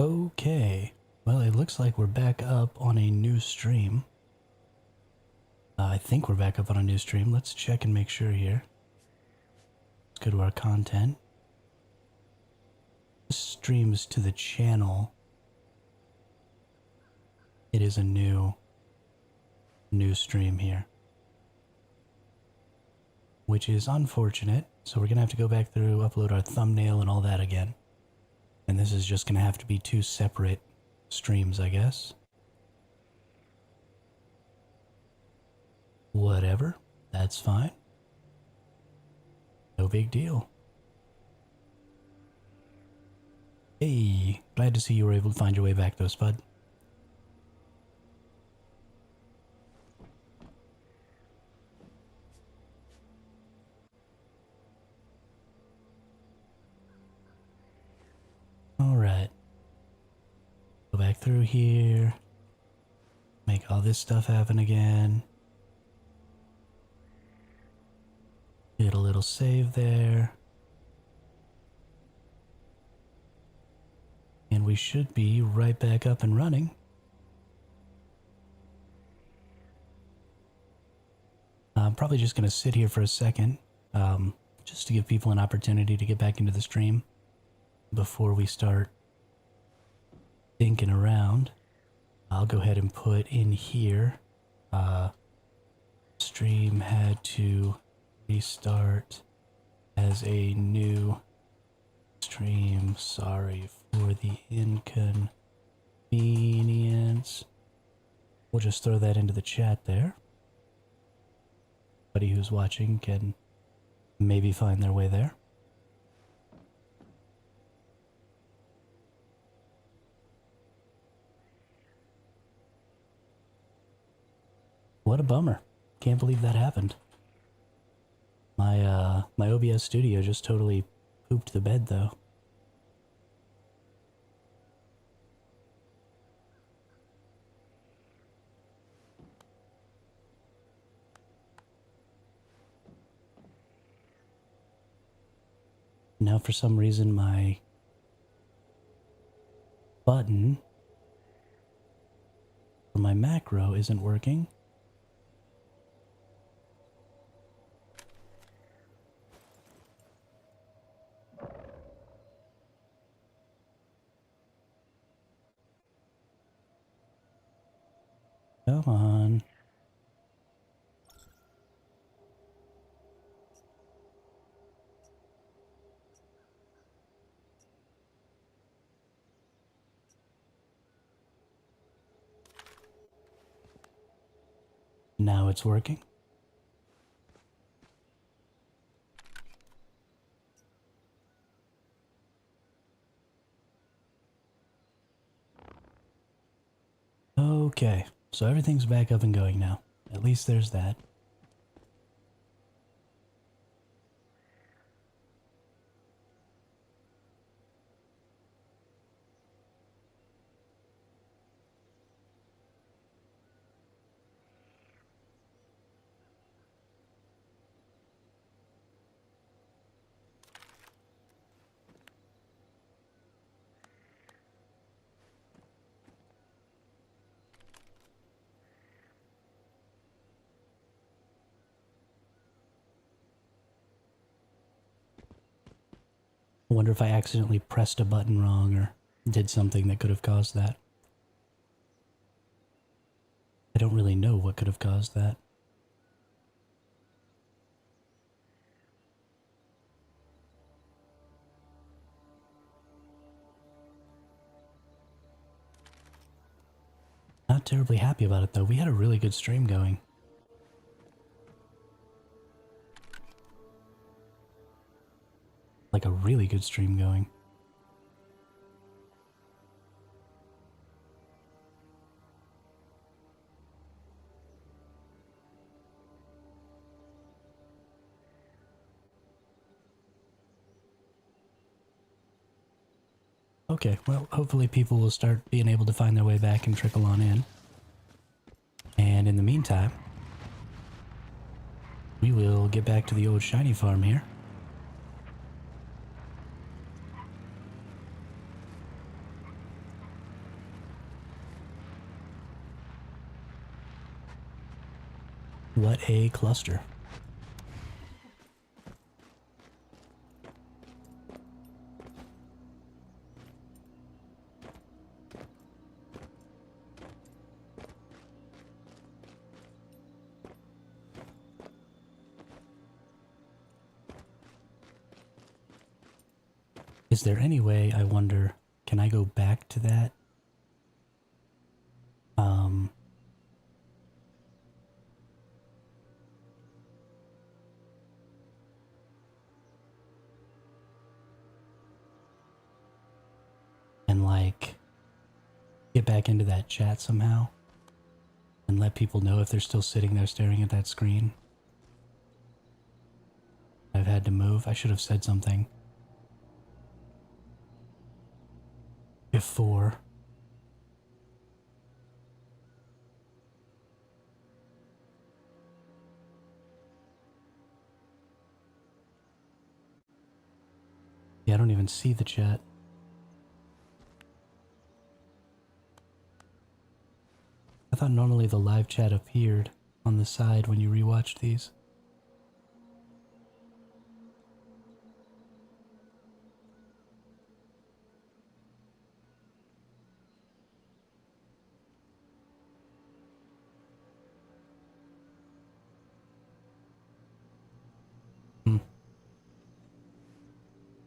Okay, well, it looks like we're back up on a new stream. I think we're back up on a new stream. Let's check and make sure here. Let's go to our content. This streams to the channel. It is a new stream here, which is unfortunate. So we're gonna have to go back through, upload our thumbnail and all that again. And this is just gonna have to be two separate streams, I guess. Whatever, that's fine. No big deal. Hey, glad to see you were able to find your way back though, Spud. Alright. Go back through here. Make all this stuff happen again. Get a little save there. And we should be right back up and running. I'm probably just going to sit here for a second, just to give people an opportunity to get back into the stream before we start thinking around. I'll go ahead and put in here, stream had to restart as a new stream. Sorry for the inconvenience. We'll just throw that into the chat there. Anybody who's watching can maybe find their way there. What a bummer. Can't believe that happened. My OBS studio just totally pooped the bed though. Now for some reason my button for my macro isn't working. Come on. Now it's working. Okay, so everything's back up and going now. At least there's that. I wonder if I accidentally pressed a button wrong or did something that could have caused that. I don't really know what could have caused that. Not terribly happy about it though. We had a really good stream going. Like a really good stream going. Okay, well, hopefully people will start being able to find their way back and trickle on in. And in the meantime, we will get back to the old shiny farm here. What a cluster. Is there any way, I wonder, can I go back to that? And like, get back into that chat somehow? And let people know if they're still sitting there staring at that screen? I've had to move. I should have said something before. Yeah, I don't even see the chat. I thought normally the live chat appeared on the side when you rewatched these.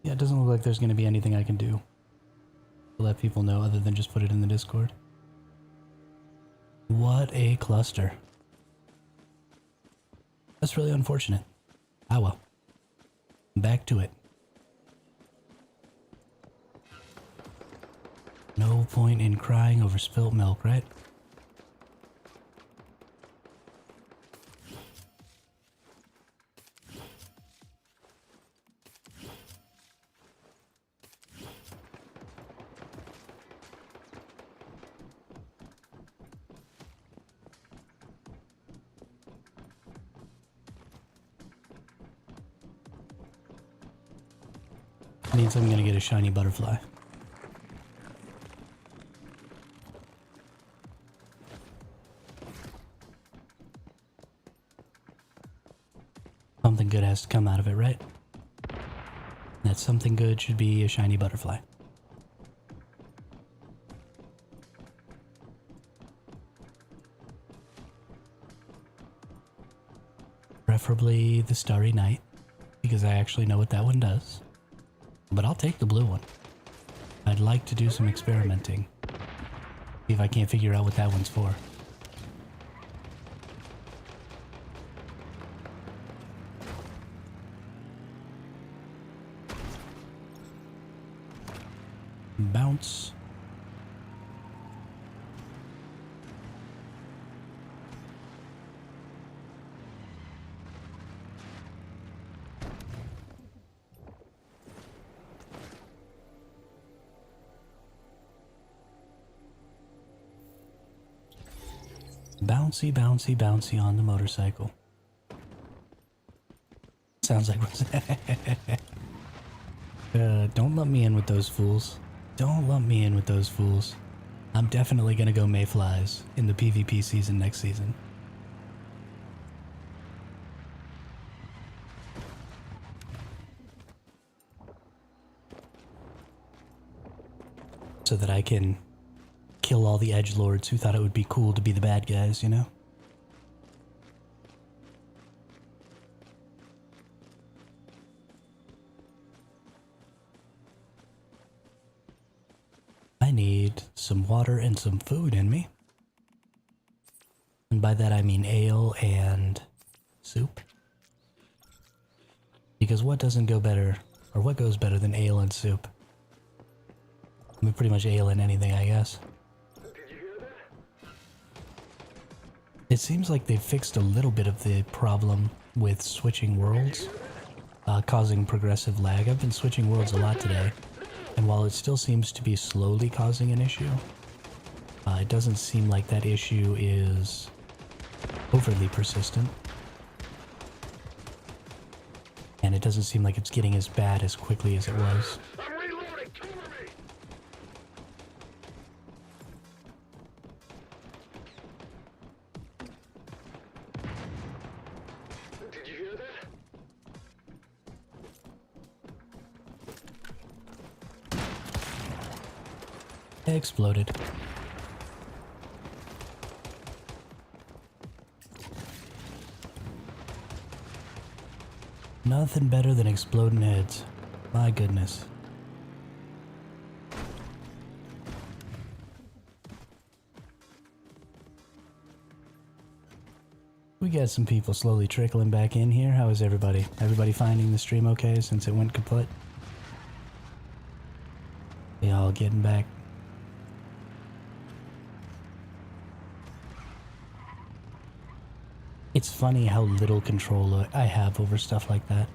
Yeah, it doesn't look like there's going to be anything I can do to let people know other than just put it in the Discord. What a cluster. That's really unfortunate. Ah well. Back to it. No point in crying over spilt milk, right? Means I'm gonna get a shiny butterfly. Something good has to come out of it, right? That something good should be a shiny butterfly. Preferably the Starry Night, because I actually know what that one does. But I'll take the blue one. I'd like to do some experimenting. See if I can't figure out what that one's for. Bounce. Bouncy, bouncy, bouncy on the motorcycle. Sounds like... don't lump me in with those fools. Don't lump me in with those fools. I'm definitely gonna go Mayflies in the PvP season next season. So that I can kill all the edgelords who thought it would be cool to be the bad guys, you know? I need some water and some food in me. And by that I mean ale and soup. Because what doesn't go better, or what goes better than ale and soup? I mean, pretty much ale in anything, I guess. It seems like they fixed a little bit of the problem with switching worlds, causing progressive lag. I've been switching worlds a lot today, and while it still seems to be slowly causing an issue, it doesn't seem like that issue is overly persistent. And it doesn't seem like it's getting as bad as quickly as it was. Exploded. Nothing better than exploding heads. My goodness. We got some people slowly trickling back in here. How is everybody? Everybody finding the stream okay since it went kaput? They all getting back? It's funny how little control I have over stuff like that.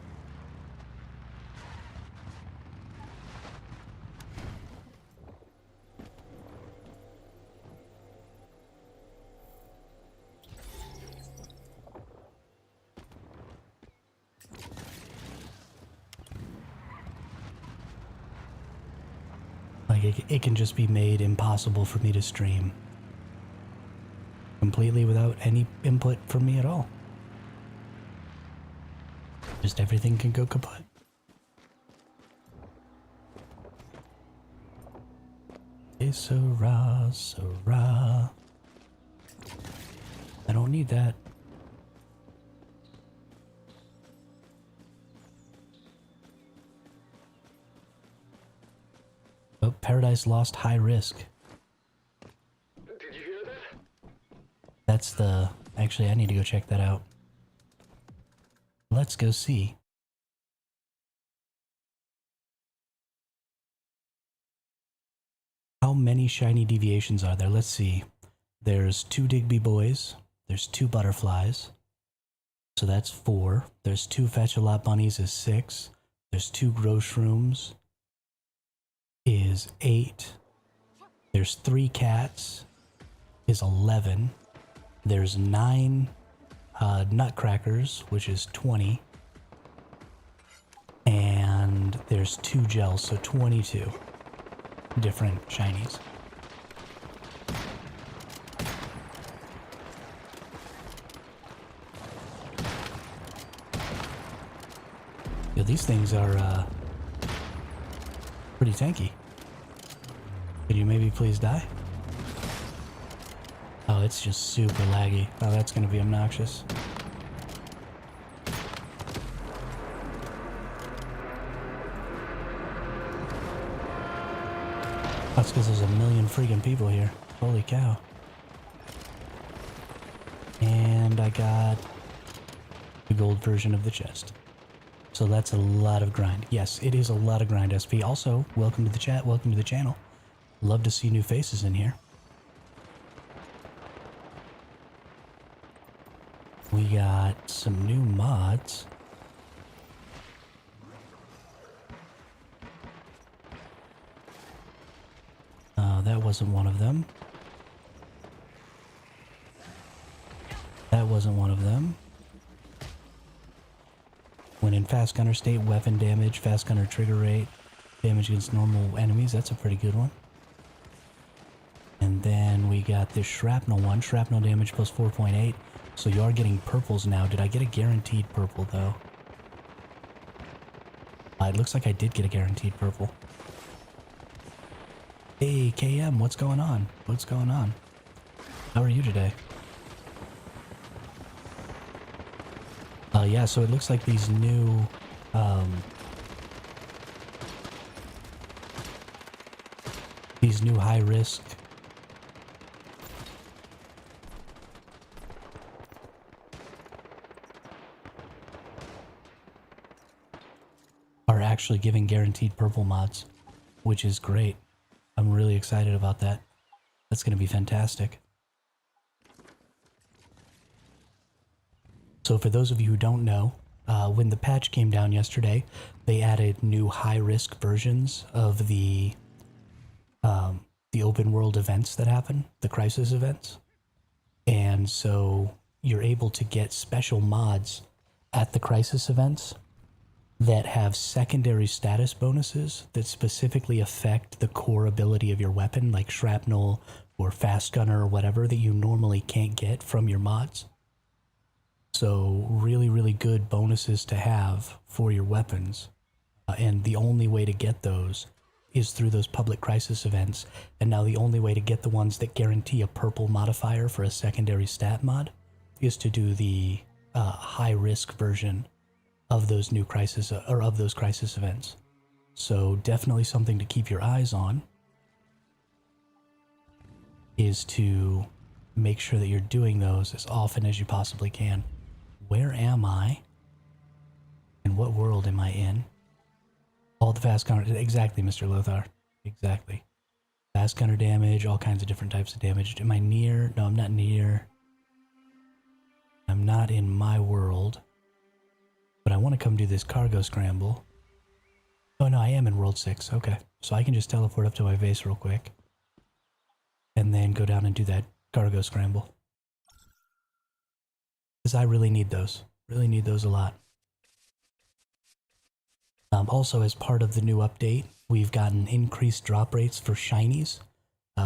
Like, it can just be made impossible for me to stream. Completely without any input from me at all. Just everything can go kaput. Hey, Sarah, Sarah. I don't need that. Oh, Paradise Lost high risk. Did you hear that? That's the... Actually, I need to go check that out. Let's go see. How many shiny deviations are there? Let's see. There's 2 Digby boys. There's 2 butterflies. So that's 4. There's 2 Fetch-a-Lot bunnies is 6. There's 2 grow shrooms is 8. There's 3 cats is 11. There's 9 nutcrackers, which is 20. And there's 2 gels, so 22 different shinies. Yo, these things are pretty tanky. Could you maybe please die? Oh, it's just super laggy. Oh, that's gonna be obnoxious. That's because there's a million freaking people here. Holy cow. And I got the gold version of the chest. So that's a lot of grind. Yes, it is a lot of grind, SP. Also, welcome to the chat, welcome to the channel. Love to see new faces in here. We got some new mods. That wasn't one of them. That wasn't one of them. When in fast gunner state, weapon damage, fast gunner trigger rate, damage against normal enemies. That's a pretty good one. And then we got this shrapnel one. Shrapnel damage plus 4.8. So you are getting purples now. Did I get a guaranteed purple though? It looks like I did get a guaranteed purple. Hey, KM, what's going on? What's going on? How are you today? Yeah, so it looks like these new, high risk are actually giving guaranteed purple mods, which is great. I'm really excited about that. That's going to be fantastic. So for those of you who don't know, when the patch came down yesterday, they added new high-risk versions of the open world events that happen, the crisis events. And so you're able to get special mods at the crisis events that have secondary status bonuses that specifically affect the core ability of your weapon, like shrapnel or fast gunner or whatever, that you normally can't get from your mods. So really, really good bonuses to have for your weapons. And the only way to get those is through those public crisis events, and now the only way to get the ones that guarantee a purple modifier for a secondary stat mod is to do the high risk version of those new crisis or of those crisis events. So definitely something to keep your eyes on is to make sure that you're doing those as often as you possibly can. Where am I? And what world am I in? All the fast counter, exactly, Mr. Lothar. Exactly. Fast counter damage, all kinds of different types of damage. Am I near? No, I'm not near. I'm not in my world. But I want to come do this cargo scramble. Oh no, I am in World 6. Okay. So I can just teleport up to my base real quick. And then go down and do that cargo scramble. Because I really need those. Really need those a lot. Also, as part of the new update, we've gotten increased drop rates for shinies,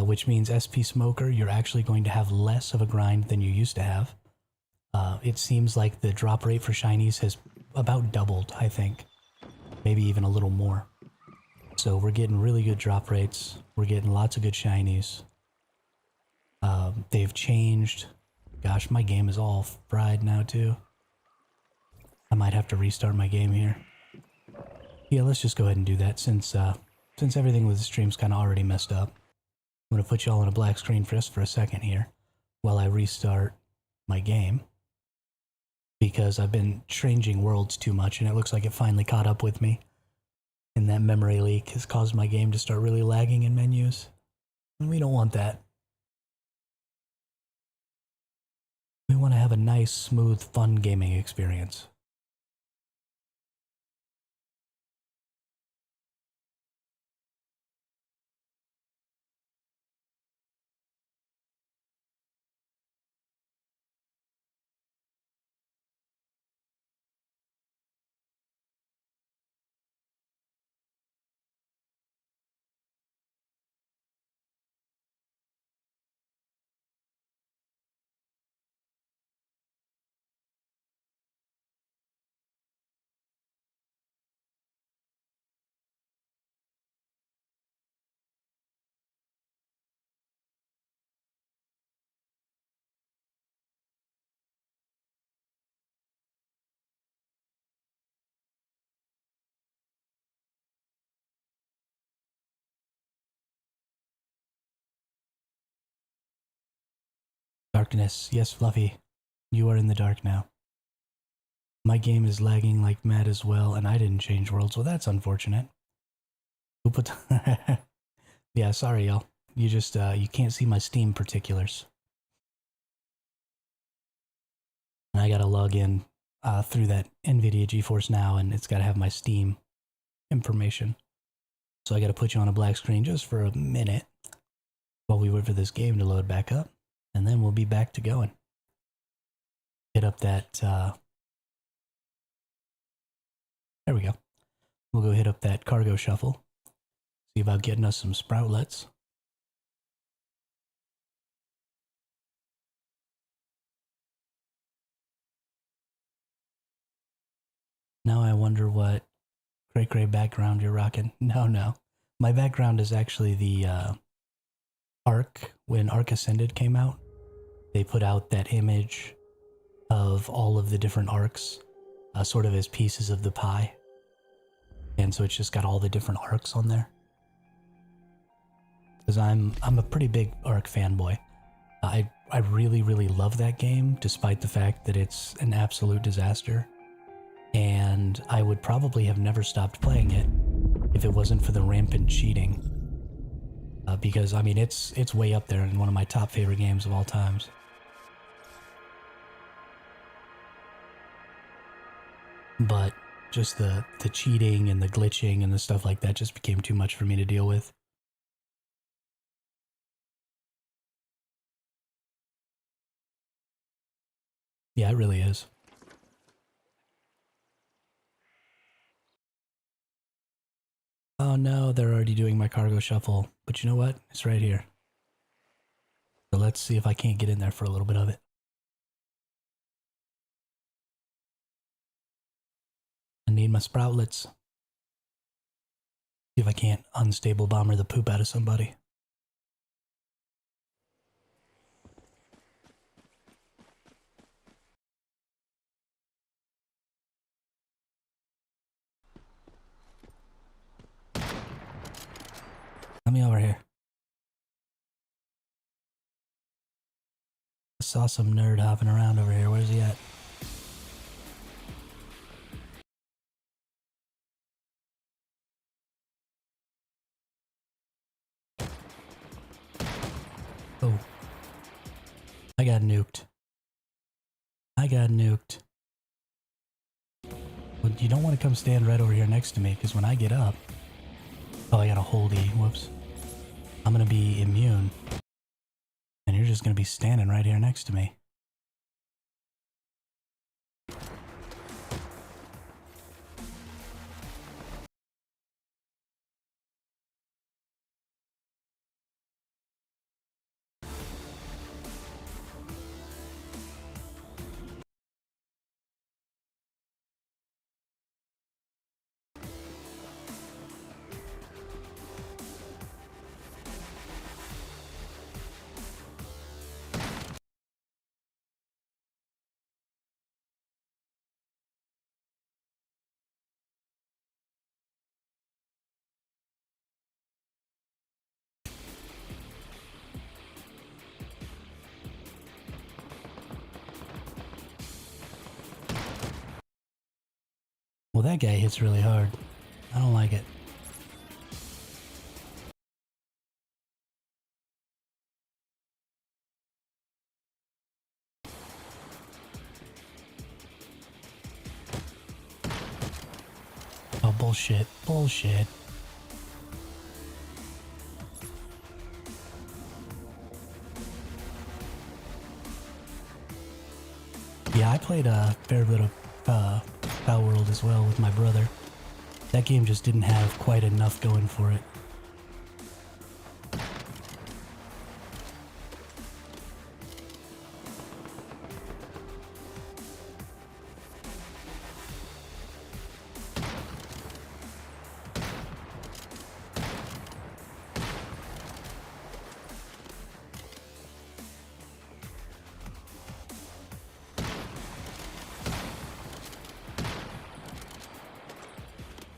which means SP Smoker, you're actually going to have less of a grind than you used to have. It seems like the drop rate for shinies has about doubled, I think. Maybe even a little more. So we're getting really good drop rates. We're getting lots of good shinies. They've changed. Gosh, my game is all fried now too. I might have to restart my game here. Yeah, let's just go ahead and do that since everything with the stream's kind of already messed up. I'm going to put you all on a black screen for just for a second here while I restart my game. Because I've been changing worlds too much and it looks like it finally caught up with me. And that memory leak has caused my game to start really lagging in menus. And we don't want that. We want to have a nice, smooth, fun gaming experience. Darkness. Yes, Fluffy. You are in the dark now. My game is lagging like mad as well, and I didn't change worlds. Well, that's unfortunate. Who put... Yeah, sorry, y'all. You just, you can't see my Steam particulars. And I gotta log in through that NVIDIA GeForce Now, and it's gotta have my Steam information. So I gotta put you on a black screen just for a minute while we wait for this game to load back up, and then we'll be back to going. Hit up that, there we go. We'll go hit up that cargo shuffle. See about getting us some sproutlets. Now I wonder what cray background you're rocking. No. My background is actually the Ark. When Ark Ascended came out, they put out that image of all of the different arcs, sort of as pieces of the pie. And so it's just got all the different arcs on there. Because I'm a pretty big Ark fanboy. I really love that game, despite the fact that it's an absolute disaster. And I would probably have never stopped playing it if it wasn't for the rampant cheating. Because, I mean, it's way up there in one of my top favorite games of all times. But just the cheating and the glitching and the stuff like that just became too much for me to deal with. Yeah, it really is. Oh no, they're already doing my cargo shuffle. But you know what? It's right here. So let's see if I can't get in there for a little bit of it. I need my sproutlets. See if I can't unstable bomber the poop out of somebody. Let me over here. I saw some nerd hopping around over here. Where's he at? Oh. I got nuked. I got nuked. Well, you don't want to come stand right over here next to me, because when I get up... Oh, I got a hold E. Whoops. I'm going to be immune. And you're just going to be standing right here next to me. Well, that guy hits really hard. I don't like it. Oh, bullshit. Bullshit. Yeah, I played a fair bit of Power World as well with my brother. That game just didn't have quite enough going for it.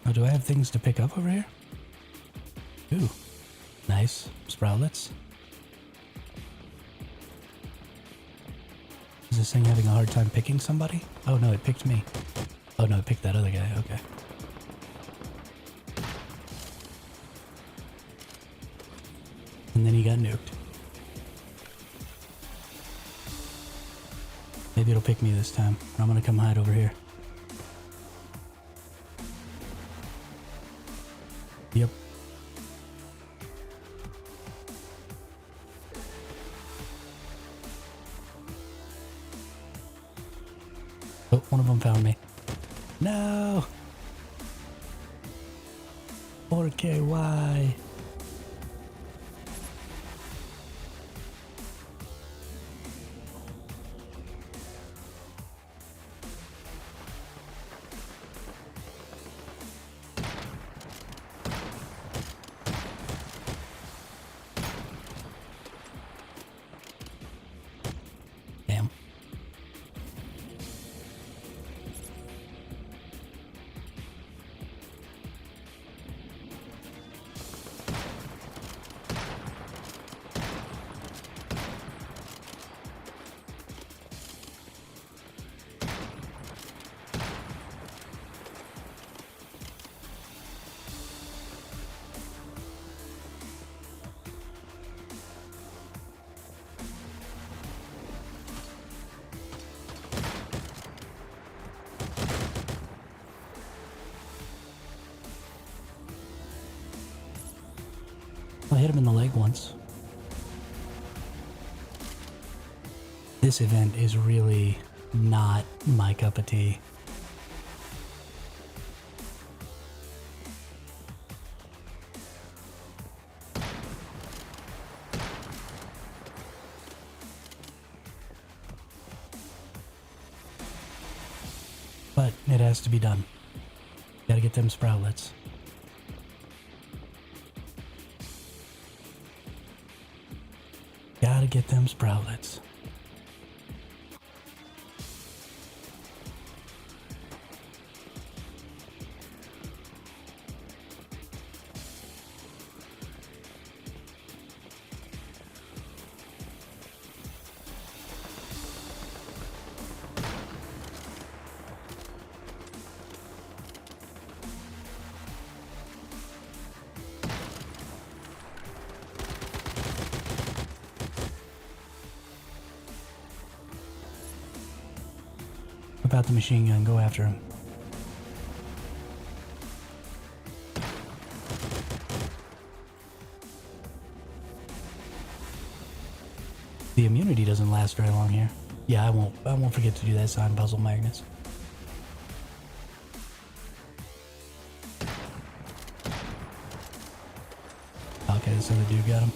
Oh, do I have things to pick up over here? Ooh, nice. Sproutlets. Is this thing having a hard time picking somebody? Oh no, it picked me. Oh no, it picked that other guy. Okay. And then he got nuked. Maybe it'll pick me this time. I'm gonna come hide over here. Yep. Oh, one of them found me. No! 4KY. Damn. I hit him in the leg once. This event is really not my cup of tea. But it has to be done. Gotta get them sproutlets. Gotta get them sproutlets. About the machine gun, go after him. The immunity doesn't last very long here. Yeah, I won't forget to do that sign puzzle, Magnus. Okay, this other dude got him.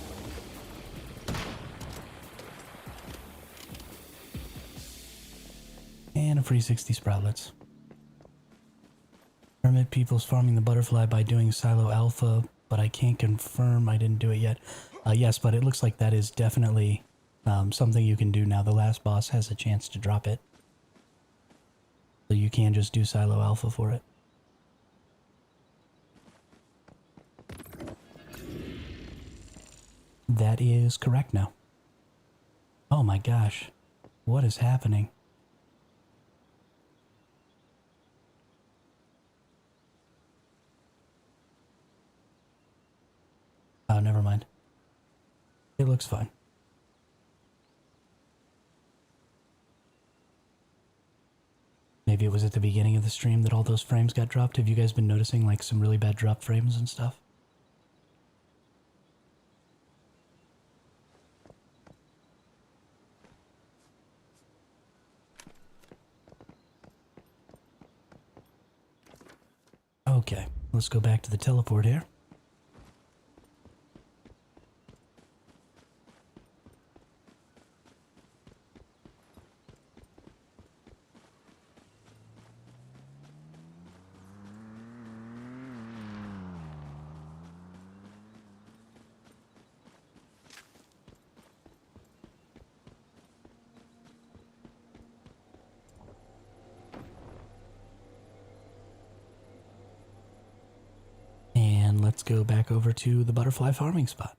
And a free 60 sproutlets. Hermit people's farming the butterfly by doing silo alpha, but I can't confirm. I didn't do it yet. Yes, but it looks like that is definitely something you can do now. The last boss has a chance to drop it. So you can just do silo alpha for it. That is correct now. Oh my gosh. What is happening? Oh, never mind. It looks fine. Maybe it was at the beginning of the stream that all those frames got dropped. Have you guys been noticing like some really bad drop frames and stuff? Okay, let's go back to the teleport here. And let's go back over to the butterfly farming spot.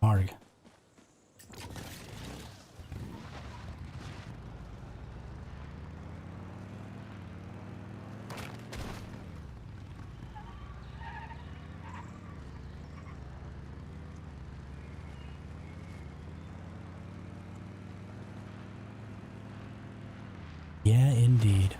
Arg. Yeah, indeed.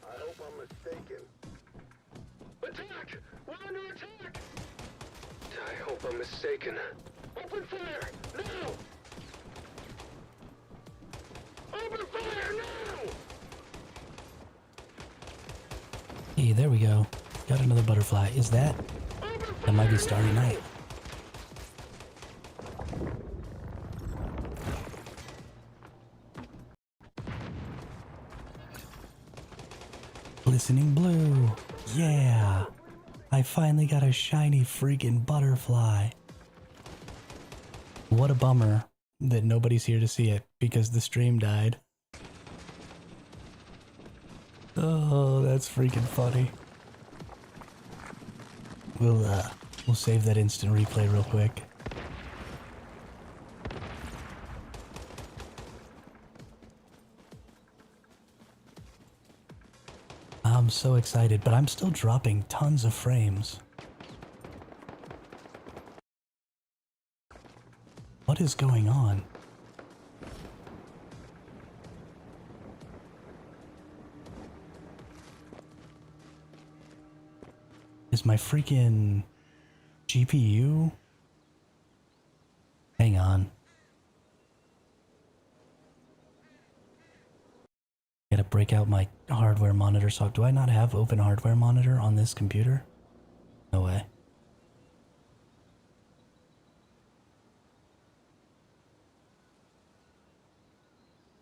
I hope I'm mistaken. Attack! We're under attack! I hope I'm mistaken. Open fire! Now! Open fire now! Hey, there we go. Got another butterfly. Is that? That might be Starry Night. Glistening blue. Yeah. I finally got a shiny freaking butterfly. What a bummer that nobody's here to see it because the stream died. Oh, that's freaking funny. We'll save that instant replay real quick. I'm so excited, but I'm still dropping tons of frames. What is going on? is my freaking GPU? Hang on. Gotta break out my hardware monitor. So do I not have open hardware monitor on this computer? No way.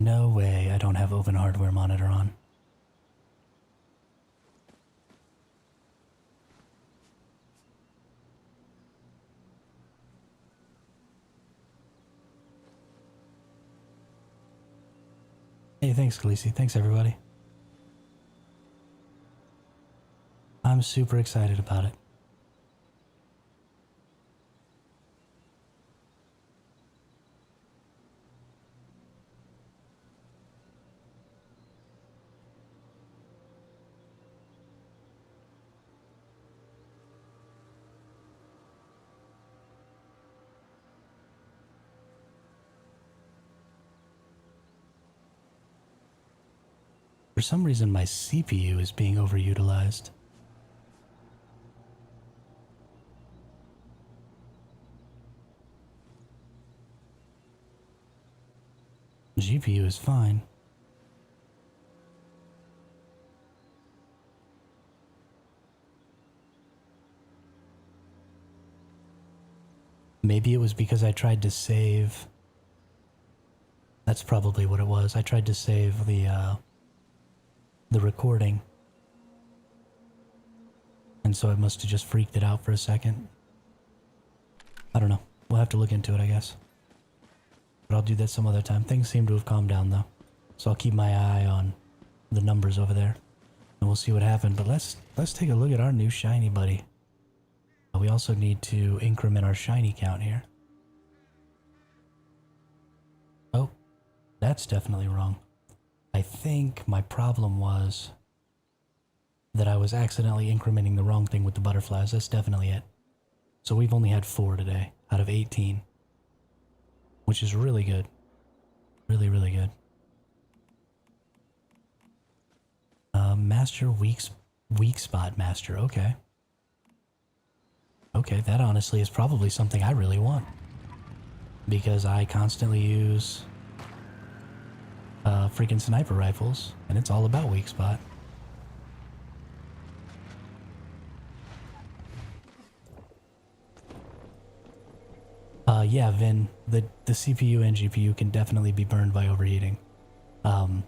No way I don't have open hardware monitor on. Hey, thanks, Khaleesi. Thanks, everybody. I'm super excited about it. For some reason, my CPU is being overutilized. GPU is fine. Maybe it was because I tried to save. That's probably what it was. I tried to save the recording. And so I must have just freaked it out for a second. I don't know. We'll have to look into it, I guess. But I'll do that some other time. Things seem to have calmed down, though. So I'll keep my eye on the numbers over there. And we'll see what happened. But let's take a look at our new shiny buddy. We also need to increment our shiny count here. Oh, that's definitely wrong. I think my problem was that I was accidentally incrementing the wrong thing with the butterflies. That's definitely it. So we've only had 4 today out of 18. Which is really good. Really, really good. Master weak spot master. Okay. Okay, that honestly is probably something I really want. Because I constantly use freaking sniper rifles, and it's all about weak spot. Yeah, Vin, the CPU and GPU can definitely be burned by overheating. So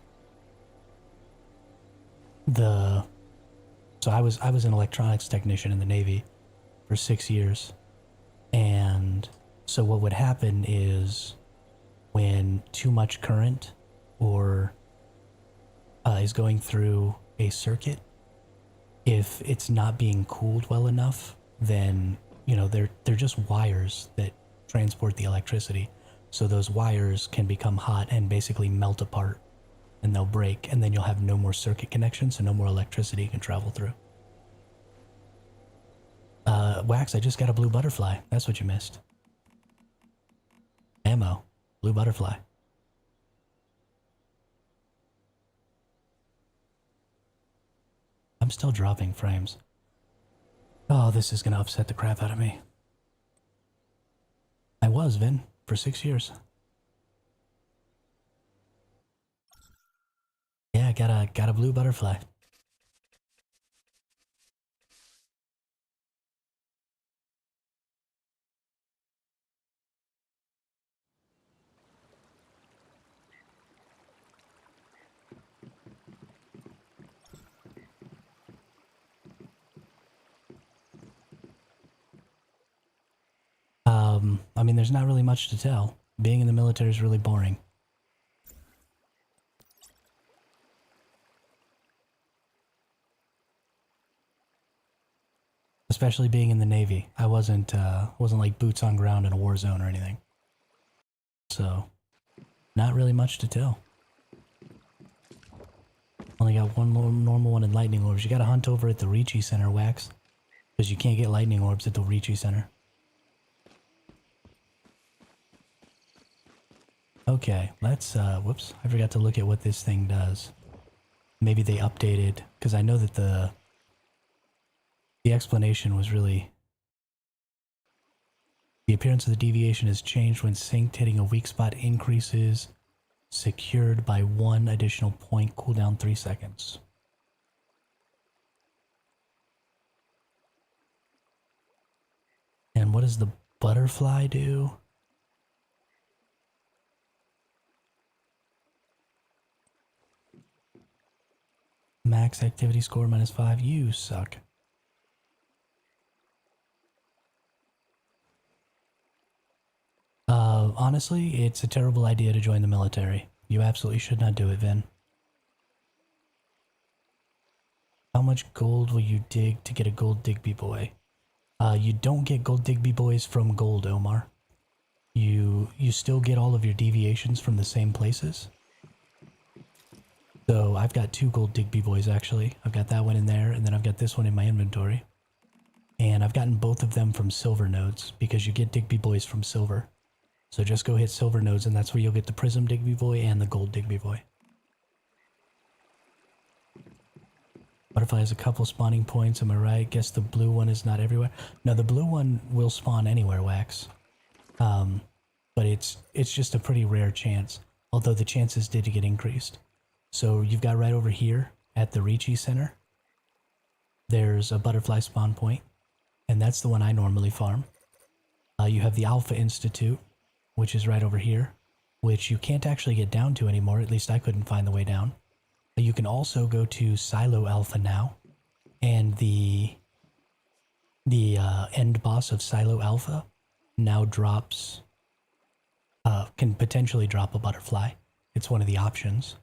I was an electronics technician in the Navy for 6 years, and so what would happen is when too much current or is going through a circuit, if it's not being cooled well enough, then you know they're just wires that transport the electricity. So those wires can become hot and basically melt apart, and they'll break, and then you'll have no more circuit connection, so no more electricity can travel through. Wax, I just got a blue butterfly. That's what you missed. Ammo. Blue butterfly. I'm still dropping frames. Oh, this is gonna upset the crap out of me. I was, Vin, for 6 years. Yeah, got a blue butterfly. I mean, there's not really much to tell. Being in the military is really boring. Especially being in the Navy. I wasn't like boots on ground in a war zone or anything. So, not really much to tell. Only got one normal one in lightning orbs. You gotta hunt over at the Ricci Center, Wax. Because you can't get lightning orbs at the Ricci Center. Okay, let's, whoops, I forgot to look at what this thing does. Maybe they updated, because I know that The explanation was really... The appearance of the deviation has changed when synced. Hitting a weak spot increases. Secured by 1 additional point. Cooldown 3 seconds. And what does the butterfly do? Max activity score -5. You suck. Honestly, it's a terrible idea to join the military. You absolutely should not do it, Vin. How much gold will you dig to get a gold Digby boy? You don't get gold Digby boys from gold, Omar. You still get all of your deviations from the same places. So I've got 2 gold Digby boys actually. I've got that one in there, and then I've got this one in my inventory. And I've gotten both of them from silver nodes, because you get Digby boys from silver. So just go hit silver nodes, and that's where you'll get the Prism Digby boy and the gold Digby boy. Butterfly has a couple spawning points, am I right? Guess the blue one is not everywhere. No, the blue one will spawn anywhere, Wax. But it's just a pretty rare chance, although the chances did get increased. So you've got right over here at the Ricci Center, there's a butterfly spawn point, and that's the one I normally farm. You have the Alpha Institute, which is right over here, which you can't actually get down to anymore, at least I couldn't find the way down. You can also go to Silo Alpha now, and the end boss of Silo Alpha now drops, can potentially drop a butterfly. It's one of the options.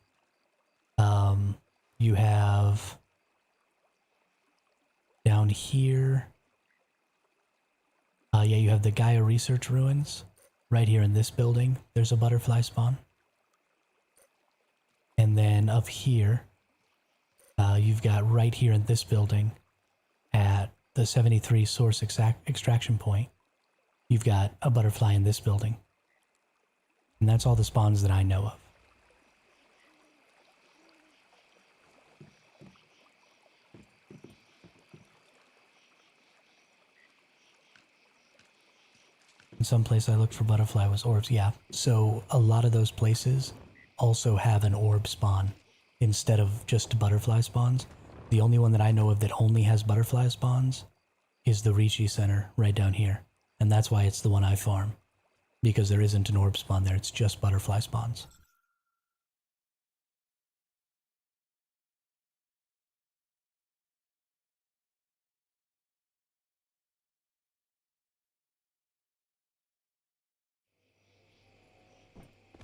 You have down here, yeah, you have the Gaia Research Ruins. Right here in this building, there's a butterfly spawn. And then up here, you've got right here in this building at the 73 source extraction point, you've got a butterfly in this building. And that's all the spawns that I know of. In some place I looked for butterfly was orbs, yeah. So a lot of those places also have an orb spawn instead of just butterfly spawns. The only one that I know of that only has butterfly spawns is the Ricci Center right down here. And that's why it's the one I farm. Because there isn't an orb spawn there, it's just butterfly spawns.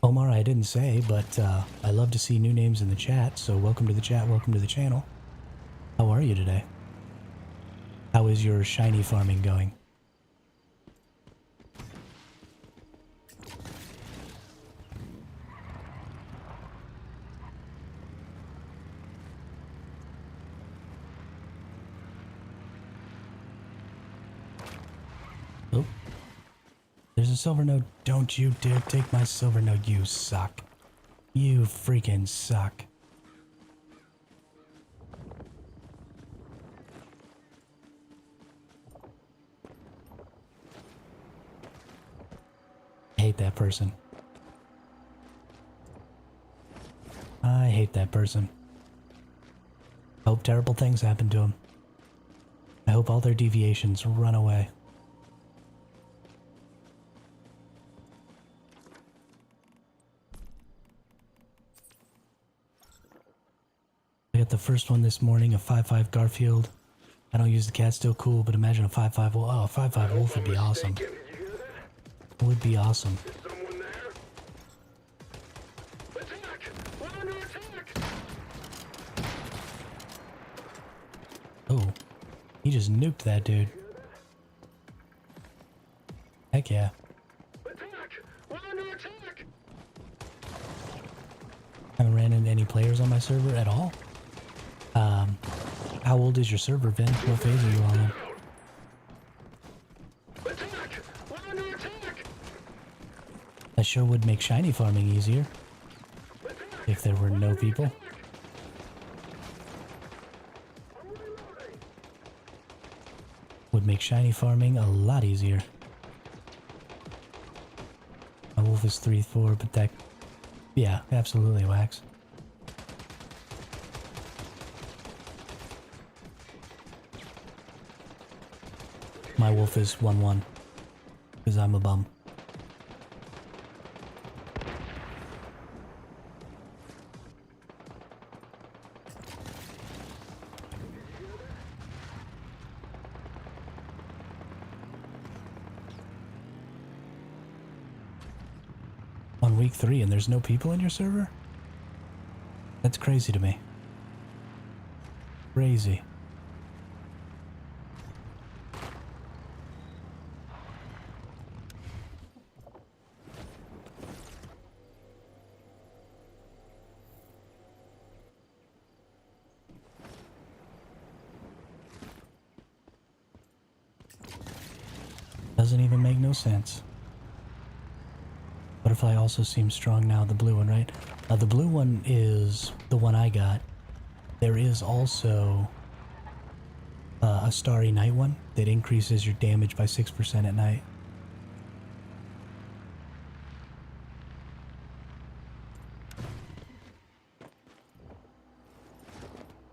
Omar, I didn't say, but I love to see new names in the chat, so welcome to the chat, welcome to the channel. How are you today? How is your shiny farming going? Oh. There's a silver node. Don't you dare take my silver node, you suck. You freaking suck. I hate that person. I hate that person. I hope terrible things happen to them. I hope all their deviations run away. I got the first one this morning, a 5.5 Garfield. I don't use the cat, still cool, but imagine a 5.5 wolf. Oh, a 5.5 wolf would be awesome. It would be awesome. Is someone there? Attack! We're under attack! Oh, he just nuked that dude. Heck yeah. Attack! We're under attack! Haven't ran into any players on my server at all. How old is your server, Vin? What phase are you on? Attack! We're under attack! That sure would make shiny farming easier. If there were no people. make shiny farming a lot easier. My wolf is 3-4, but that... Yeah, absolutely, Wax. My wolf is 1-1, because I'm a bum. On week 3 and there's no people in your server? That's crazy to me. Crazy. Doesn't even make no sense. Butterfly also seems strong now, the blue one, right? The blue one is the one I got. There is also a Starry Night one that increases your damage by 6% at night.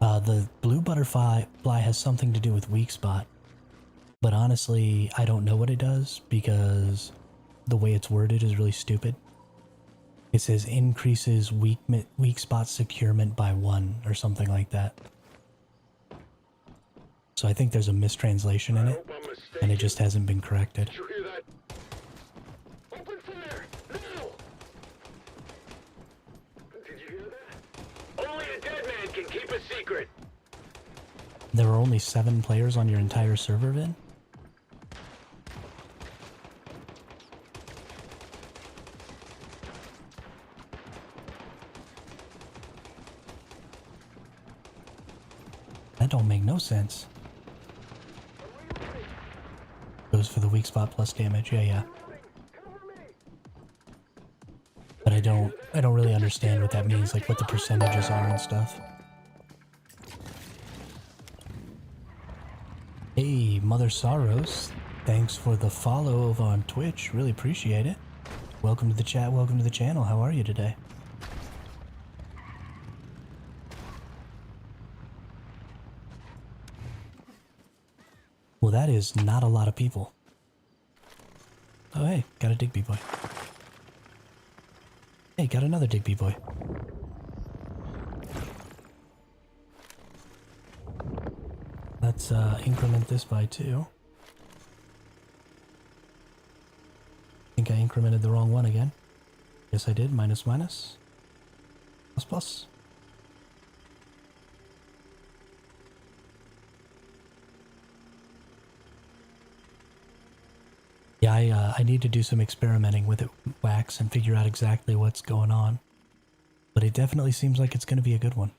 The blue butterfly has something to do with weak spot. But honestly, I don't know what it does because the way it's worded is really stupid. It says increases weak spot securement by 1 or something like that. So I think there's a mistranslation in it, and it just hasn't been corrected. Did you hear that? Open fire! Now! Did you hear that? Only a dead man can keep a secret. There are only 7 players on your entire server, Vin? That don't make no sense. Goes for the weak spot plus damage, yeah. But I don't really understand what that means, like what the percentages are and stuff. Hey, Mother Sorrows, thanks for the follow over on Twitch, really appreciate it. Welcome to the chat, welcome to the channel, how are you today? Well, that is not a lot of people. Oh, hey, got a Digby boy. Hey, got another Digby boy. Let's increment this by 2. I think I incremented the wrong one again. Yes, I did. Minus, minus. Plus, plus. Yeah, I need to do some experimenting with it, Wax, and figure out exactly what's going on. But it definitely seems like it's going to be a good one.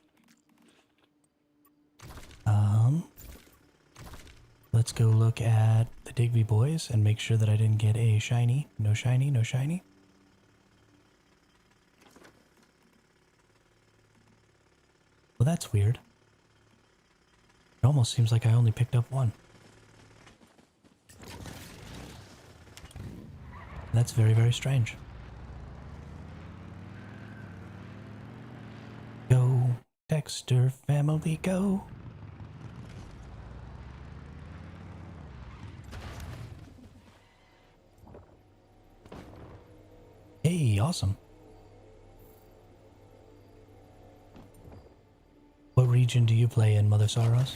Let's go look at the Digby boys and make sure that I didn't get a shiny. No shiny, no shiny. Well, that's weird. It almost seems like I only picked up 1. That's very, very strange. Go, Dexter family, go. Hey, awesome. What region do you play in, Mother Sorrows?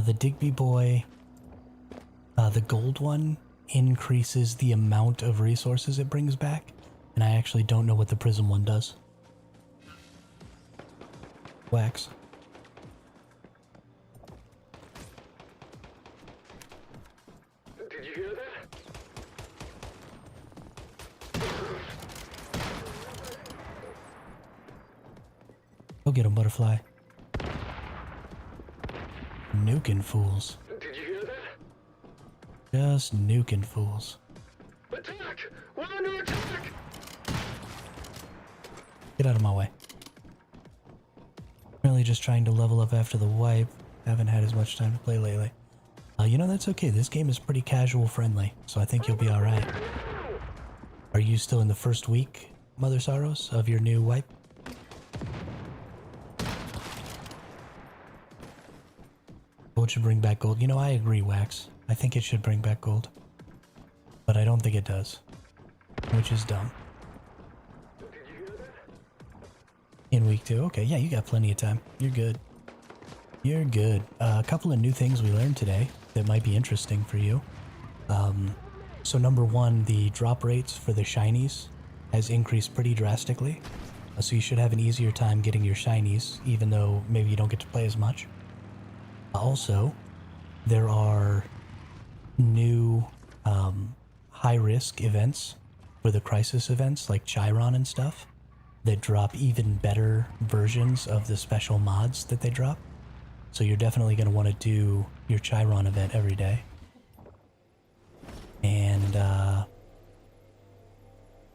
The Digby boy, the gold one, increases the amount of resources it brings back, and I actually don't know what the prism one does. Wax. Did you hear that? Go get him, Butterfly. nuking fools. Did you hear that? Just nuking fools. Attack! We're under attack! Get out of my way. Really just trying to level up after the wipe. Haven't had as much time to play lately. You know, that's okay. This game is pretty casual friendly, so I think you'll be alright. Are you still in the first week, Mother Sorrows, of your new wipe? Gold should bring back gold. You know, I agree, Wax. I think it should bring back gold. But I don't think it does. Which is dumb. Did you hear that? In week 2? Okay, yeah, you got plenty of time. You're good. You're good. A couple of new things we learned today that might be interesting for you. So number 1, the drop rates for the shinies has increased pretty drastically. So you should have an easier time getting your shinies, even though maybe you don't get to play as much. Also, there are new high-risk events for the crisis events, like Chiron and stuff, that drop even better versions of the special mods that they drop. So you're definitely going to want to do your Chiron event every day. And,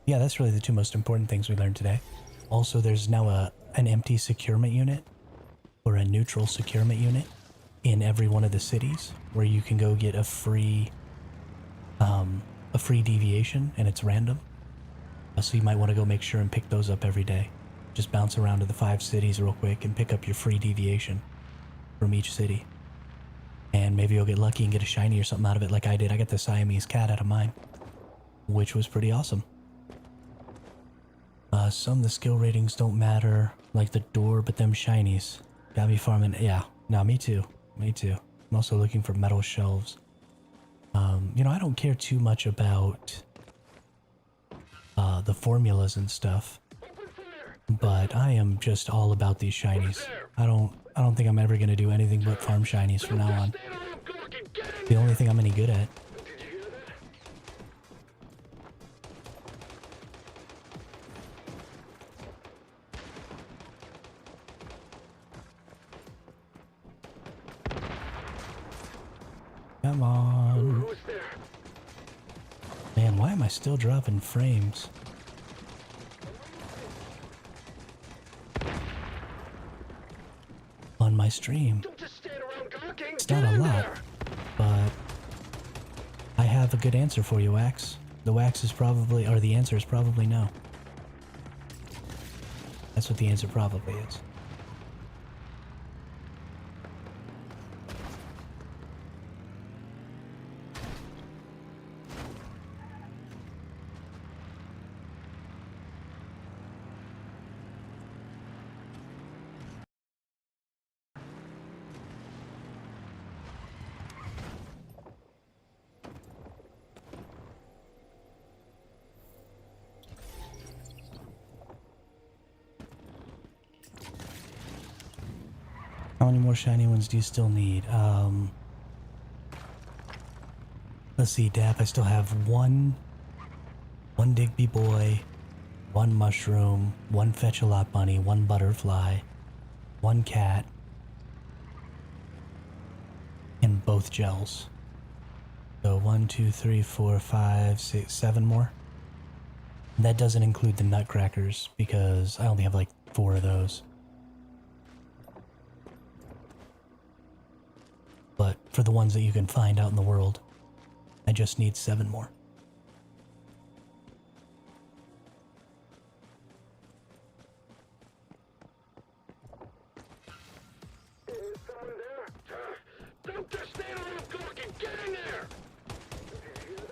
yeah, that's really the 2 most important things we learned today. Also, there's now an empty securement unit, or a neutral securement unit, in every one of the cities, where you can go get a free deviation, and it's random. So you might want to go make sure and pick those up every day. Just bounce around to the 5 cities real quick and pick up your free deviation from each city. And maybe you'll get lucky and get a shiny or something out of it like I did. I got the Siamese cat out of mine, which was pretty awesome. Some of the skill ratings don't matter, like the door, but them shinies. Got me farming. Yeah, no, me too. Me too. I'm also looking for metal shelves. You know, I don't care too much about the formulas and stuff, but I am just all about these shinies. I don't think I'm ever gonna do anything but farm shinies from now on. The only thing I'm any good at. Come on. Man, why am I still dropping frames? On my stream. It's not a lot, but I have a good answer for you, Wax. The Wax is probably, or the answer is probably no. That's what the answer probably is. How many more shiny ones do you still need? Let's see, Dap, I still have one Digby Boy, 1 mushroom, 1 Fetch-a-Lot bunny, 1 butterfly, 1 cat, and both gels. So 1, 2, 3, 4, 5, 6, 7 more. And that doesn't include the nutcrackers because I only have like 4 of those. But for the ones that you can find out in the world, I just need 7 more. Is someone there? Don't just stand around talking! Get in there! Did you hear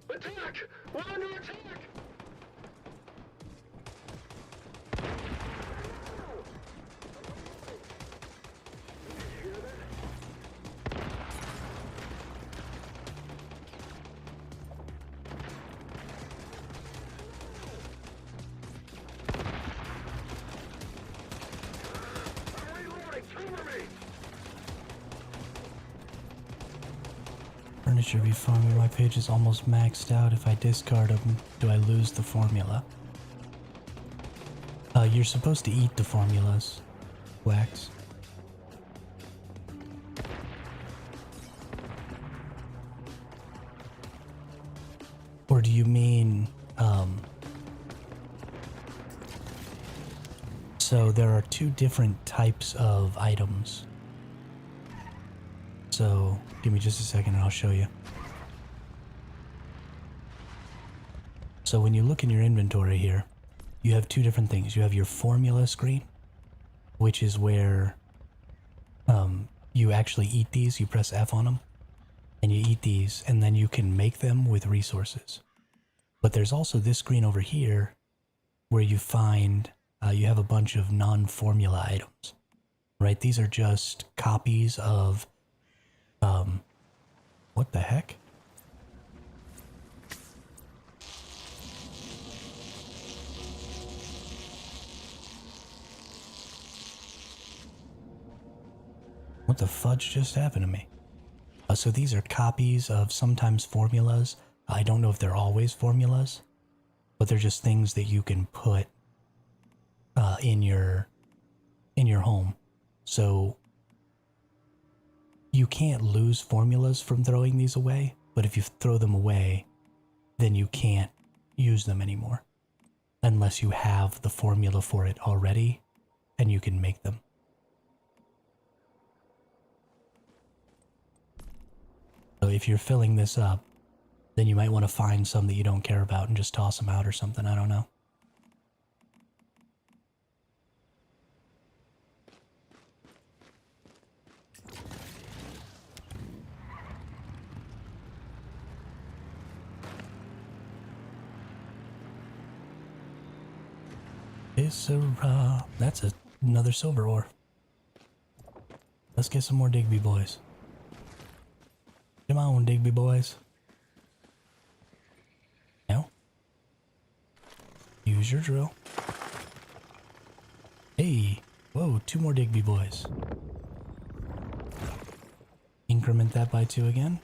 that? Attack! We're under attack! Furniture be farming. My page is almost maxed out. If I discard them, do I lose the formula? You're supposed to eat the formulas, Wax. Or do you mean, so there are two different types of items. So give me just a second and I'll show you. So when you look in your inventory here, you have two different things. You have your formula screen, which is where you actually eat these. You press F on them and you eat these, and then you can make them with resources. But there's also this screen over here where you find you have a bunch of non-formula items, right? These are just copies of what the heck? What the fudge just happened to me? So these are copies of sometimes formulas. I don't know if they're always formulas, but they're just things that you can put in your home. So you can't lose formulas from throwing these away, but if you throw them away, then you can't use them anymore unless you have the formula for it already and you can make them. So if you're filling this up, then you might want to find some that you don't care about and just toss them out or something. I don't know. That's another silver ore. Let's get some more Digby boys. Come on, Digby boys. Now, use your drill. Hey, whoa, 2 more Digby boys. Increment that by 2 again.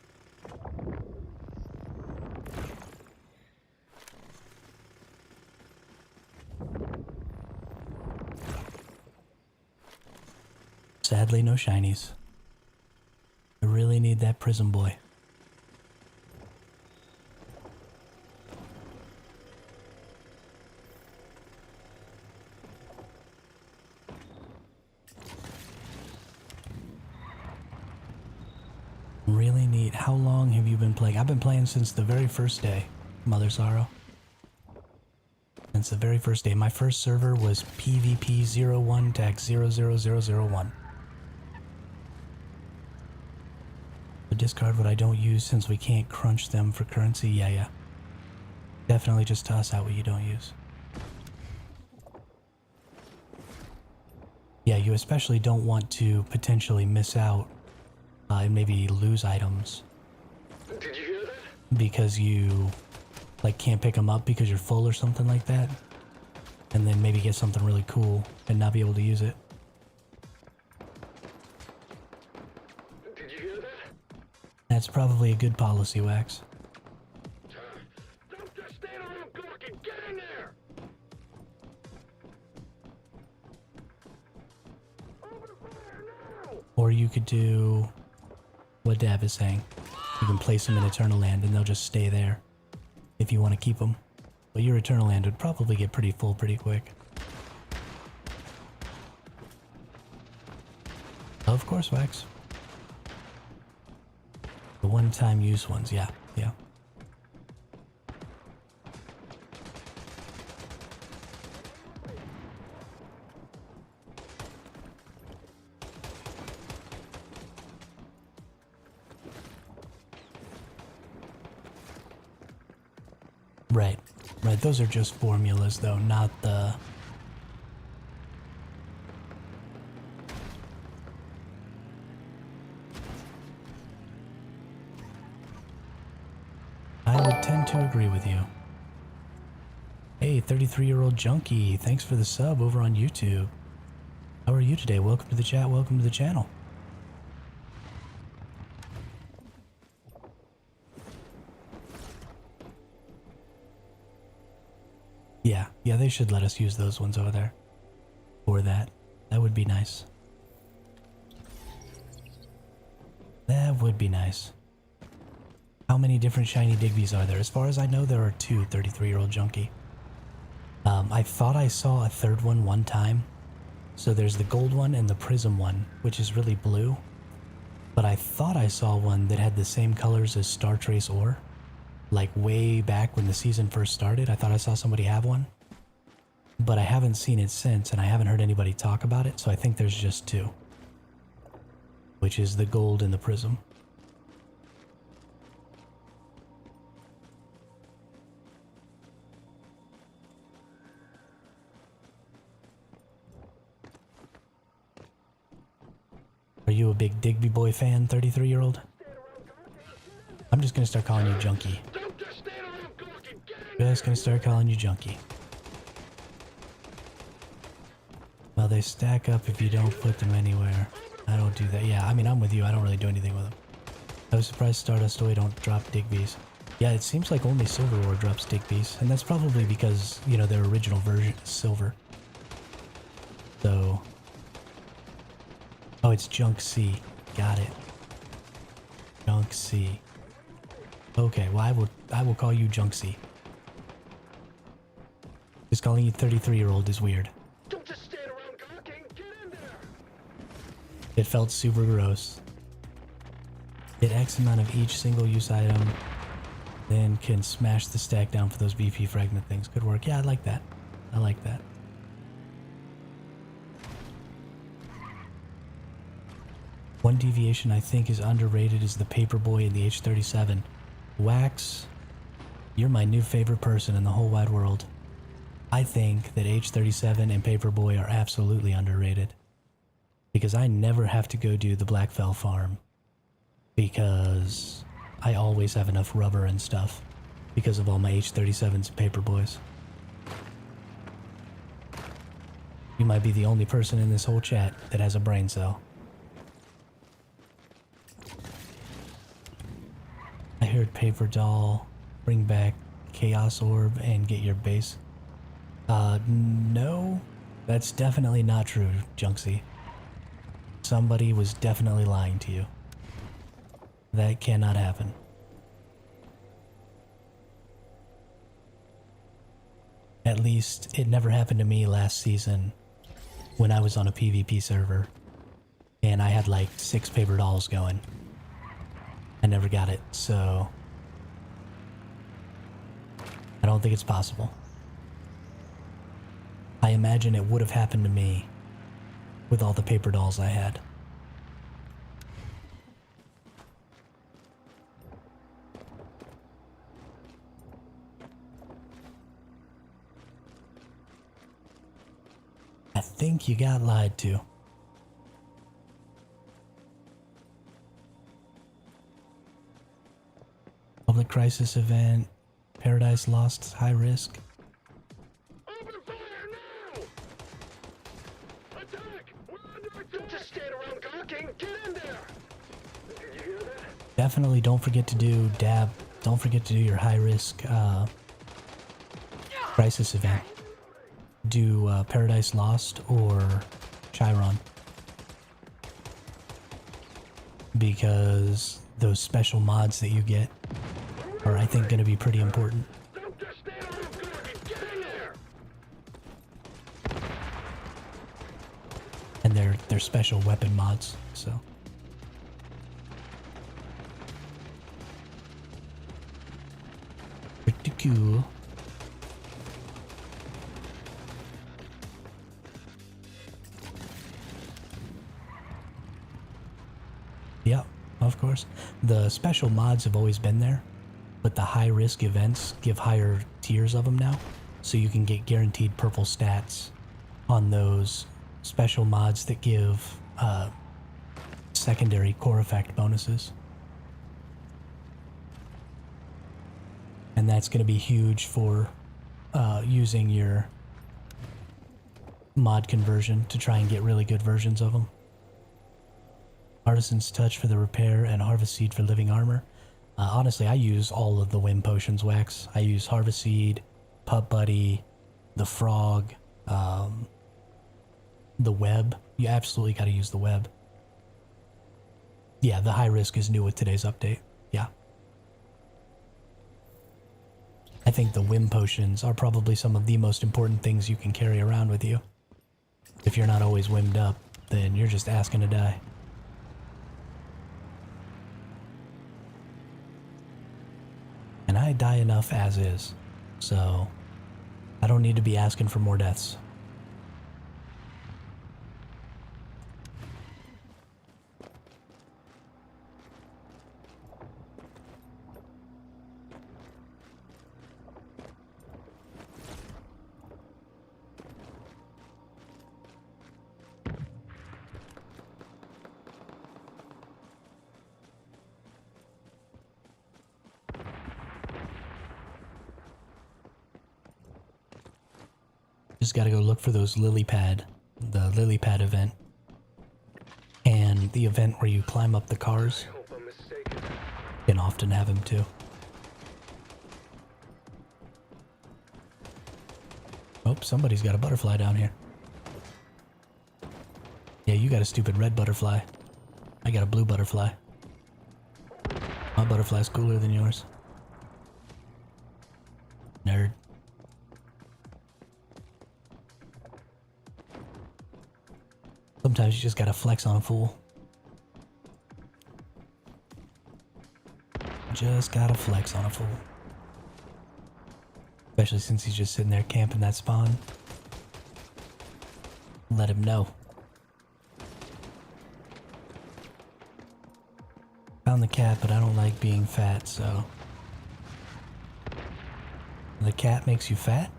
Sadly, no shinies. I really need that prism boy. Really neat. How long have you been playing? I've been playing since the very first day, Mother Sorrow. Since the very first day. My first server was PvP01 tag 00001. Discard what I don't use since we can't crunch them for currency. Yeah. Definitely just toss out what you don't use. Yeah, you especially don't want to potentially miss out and maybe lose items. Did you hear that? Because you can't pick them up because you're full or something like that. And then maybe get something really cool and not be able to use it. That's probably a good policy, Wax. Don't just stand around gawking. Get in there! Open fire now! Or you could do what Dab is saying. You can place them in Eternal Land and they'll just stay there if you want to keep them. But your Eternal Land would probably get pretty full pretty quick. Of course, Wax. The one-time use ones, yeah. Right. Those are just formulas, though, not the... I would tend to agree with you. Hey, 33-year-old junkie, thanks for the sub over on YouTube. How are you today? Welcome to the chat, welcome to the channel. Yeah, they should let us use those ones over there. For that. That would be nice. That would be nice. How many different shiny Digbies are there? As far as I know, there are two 33-year-old junkie. I thought I saw a third one time. So there's the gold one and the prism one, which is really blue. But I thought I saw one that had the same colors as Star Trace Ore. Like way back when the season first started, I thought I saw somebody have one. But I haven't seen it since, and I haven't heard anybody talk about it, so I think there's just two. Which is the gold and the prism. Are you a big Digby Boy fan, 33-year-old? I'm just gonna start calling you Junkie. Just gonna start calling you Junkie. Well, they stack up if you don't put them anywhere. I don't do that. Yeah, I mean, I'm with you. I don't really do anything with them. I was surprised Stardust Toy don't drop Digbees. Yeah, it seems like only Silver Ore drops Digbees, and that's probably because, you know, their original version is silver. So... Oh, it's Junk C. Got it. Junk C. Okay, well, I will call you Junk C. Just calling you 33-year-old is weird. Don't just stand around gawking. Get in there. It felt super gross. Get X amount of each single-use item, then can smash the stack down for those BP fragment things. Good work. Yeah, I like that. I like that. One deviation I think is underrated is the Paperboy and the H37. Wax, you're my new favorite person in the whole wide world. I think that H37 and Paperboy are absolutely underrated. Because I never have to go do the Blackfell farm. Because I always have enough rubber and stuff. Because of all my H37s and Paperboys. You might be the only person in this whole chat that has a brain cell. I heard Paper Doll bring back Chaos Orb and get your base. No, that's definitely not true, Junksy. Somebody was definitely lying to you. That cannot happen. At least, it never happened to me last season when I was on a PvP server and I had like 6 paper dolls going. I never got it, so I don't think it's possible. I imagine it would have happened to me with all the paper dolls I had. I think you got lied to. Public Crisis event, Paradise Lost, high risk. Open fire now! Attack! We're under attack! Don't just stand around gawking. Get in there! Did you hear that? Definitely don't forget to do dab. Don't forget to do your high risk crisis event. Do Paradise Lost or Chiron. Because those special mods that you get are, I think, going to be pretty important. Don't just stand around gawking. Get in there! And they're special weapon mods, so. Pretty cool. Yeah, of course. The special mods have always been there, but the high-risk events give higher tiers of them now, so you can get guaranteed purple stats on those special mods that give secondary core effect bonuses. And that's going to be huge for using your mod conversion to try and get really good versions of them. Artisan's Touch for the repair and Harvest Seed for living armor. Honestly, I use all of the Wim potions, Wax. I use Harvest Seed, Pup Buddy, the Frog, the Web. You absolutely got to use the Web. Yeah, the high risk is new with today's update. Yeah. think the whim potions are probably some of the most important things you can carry around with you. If you're not always whimmed up, then you're just asking to die. And I die enough as is, so I don't need to be asking for more deaths. Just gotta go look for those lily pad, the lily pad event, and the event where you climb up the cars. I hope I'm mistaken. Can often have him too. Oh, somebody's got a butterfly down here. Yeah, you got a stupid red butterfly. I got a blue butterfly. My butterfly's cooler than yours. Nerd. Sometimes you just gotta flex on a fool. Just gotta flex on a fool. Especially since he's just sitting there camping that spawn. Let him know. Found the cat, but I don't like being fat, so... The cat makes you fat?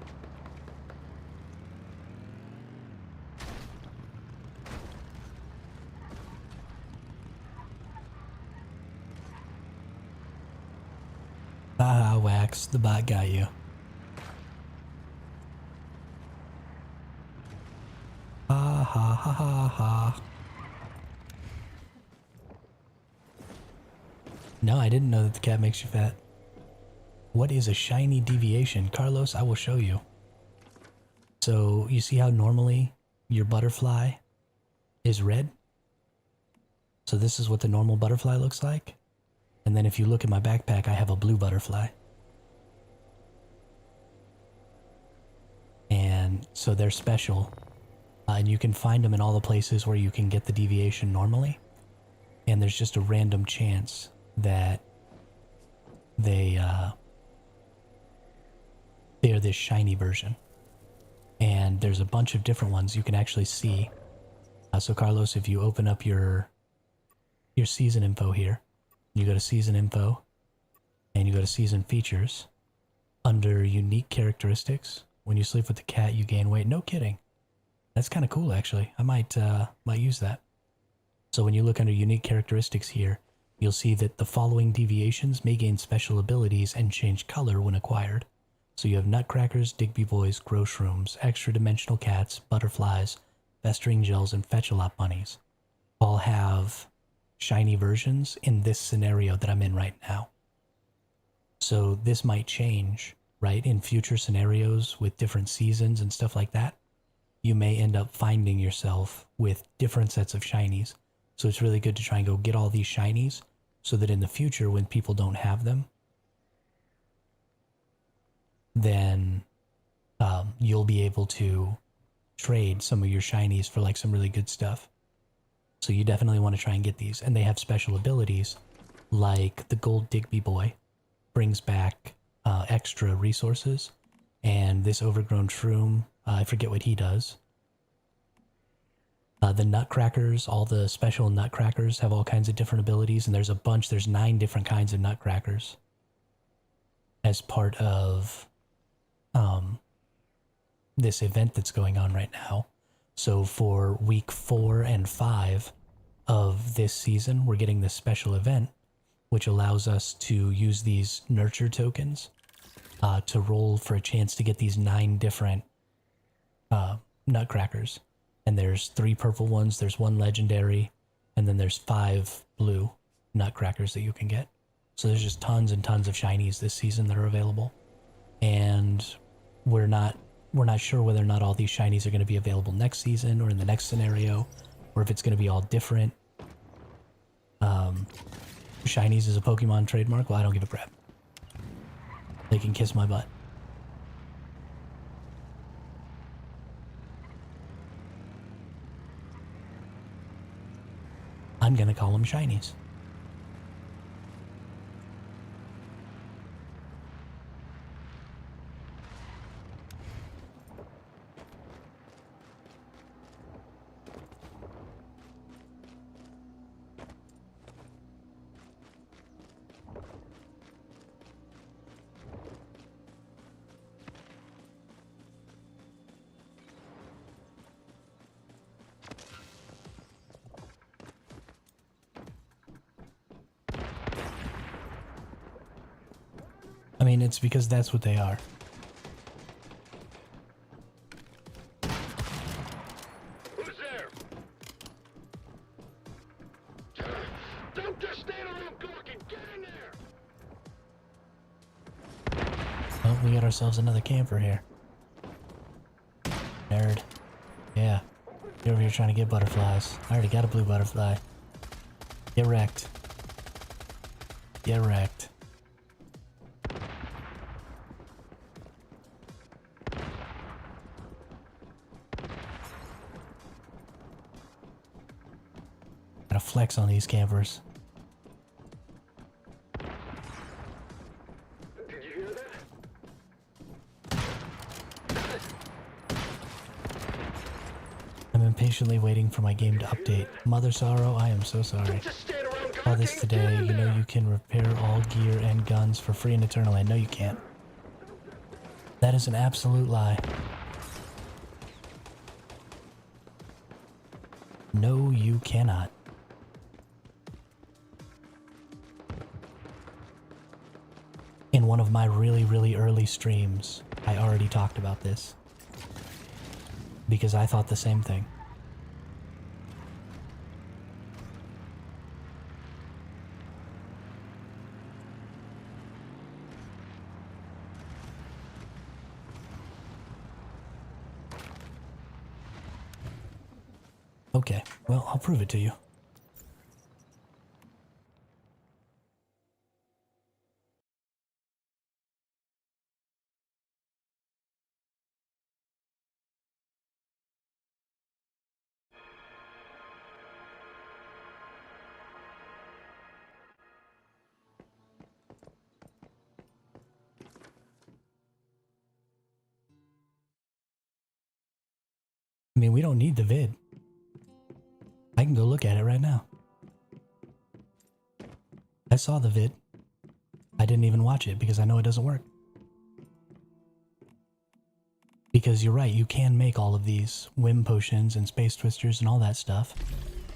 Haha, Wax, the bot got you. Ha ha ha ha ha. No, I didn't know that the cat makes you fat. What is a shiny deviation? Carlos, I will show you. So, you see how normally your butterfly is red? So this is what the normal butterfly looks like. And then if you look at my backpack, I have a blue butterfly. And so they're special. And you can find them in all the places where you can get the deviation normally. And there's just a random chance that they're this shiny version. And there's a bunch of different ones you can actually see. So Carlos, if you open up your season info here, you go to season info and you go to season features. Under unique characteristics, when you sleep with the cat, you gain weight. No kidding. That's kind of cool, actually. I might use that. So when you look under unique characteristics here, you'll see that the following deviations may gain special abilities and change color when acquired. So you have nutcrackers, Digby boys, grow shrooms, extra dimensional cats, butterflies, festering gels, and fetch-a-lot bunnies. All have shiny versions in this scenario that I'm in right now. So this might change, right? In future scenarios with different seasons and stuff like that, you may end up finding yourself with different sets of shinies. So it's really good to try and go get all these shinies so that in the future when people don't have them, then you'll be able to trade some of your shinies for like some really good stuff. So you definitely want to try and get these. And they have special abilities like the Gold Digby Boy brings back extra resources. And this Overgrown Shroom, I forget what he does. The Nutcrackers, all the special Nutcrackers have all kinds of different abilities. And there's a bunch, there's 9 different kinds of Nutcrackers as part of this event that's going on right now. So for week 4 and 5 of this season, we're getting this special event, which allows us to use these nurture tokens to roll for a chance to get these 9 different Nutcrackers. And there's 3 purple ones, there's 1 legendary, and then there's 5 blue Nutcrackers that you can get. So there's just tons and tons of shinies this season that are available. And we're not sure whether or not all these shinies are going to be available next season or in the next scenario, or if it's going to be all different. Shinies is a Pokemon trademark. Well, I don't give a crap. They can kiss my butt. I'm gonna call them shinies. I mean, it's because that's what they are. Who's there? Don't just stand around gawking. Get in there. Oh, we got ourselves another camper here. Nerd. Yeah. You're over here trying to get butterflies. I already got a blue butterfly. Get wrecked. Get wrecked. Gotta flex on these campers. Did you hear that? I'm impatiently waiting for my game to update. Mother Sorrow, I am so sorry. Don't just stand around Saw gawking. this Get today. in You know there. you can repair all gear and guns for free in Eternal Land. No, you can't. That is an absolute lie. No, you cannot. In one of my really, really early streams, I already talked about this. Because I thought the same thing. Okay, well, I'll prove it to you. I mean, we don't need the vid. I can go look at it right now. I saw the vid. I didn't even watch it because I know it doesn't work. Because you're right, you can make all of these whim potions and space twisters and all that stuff.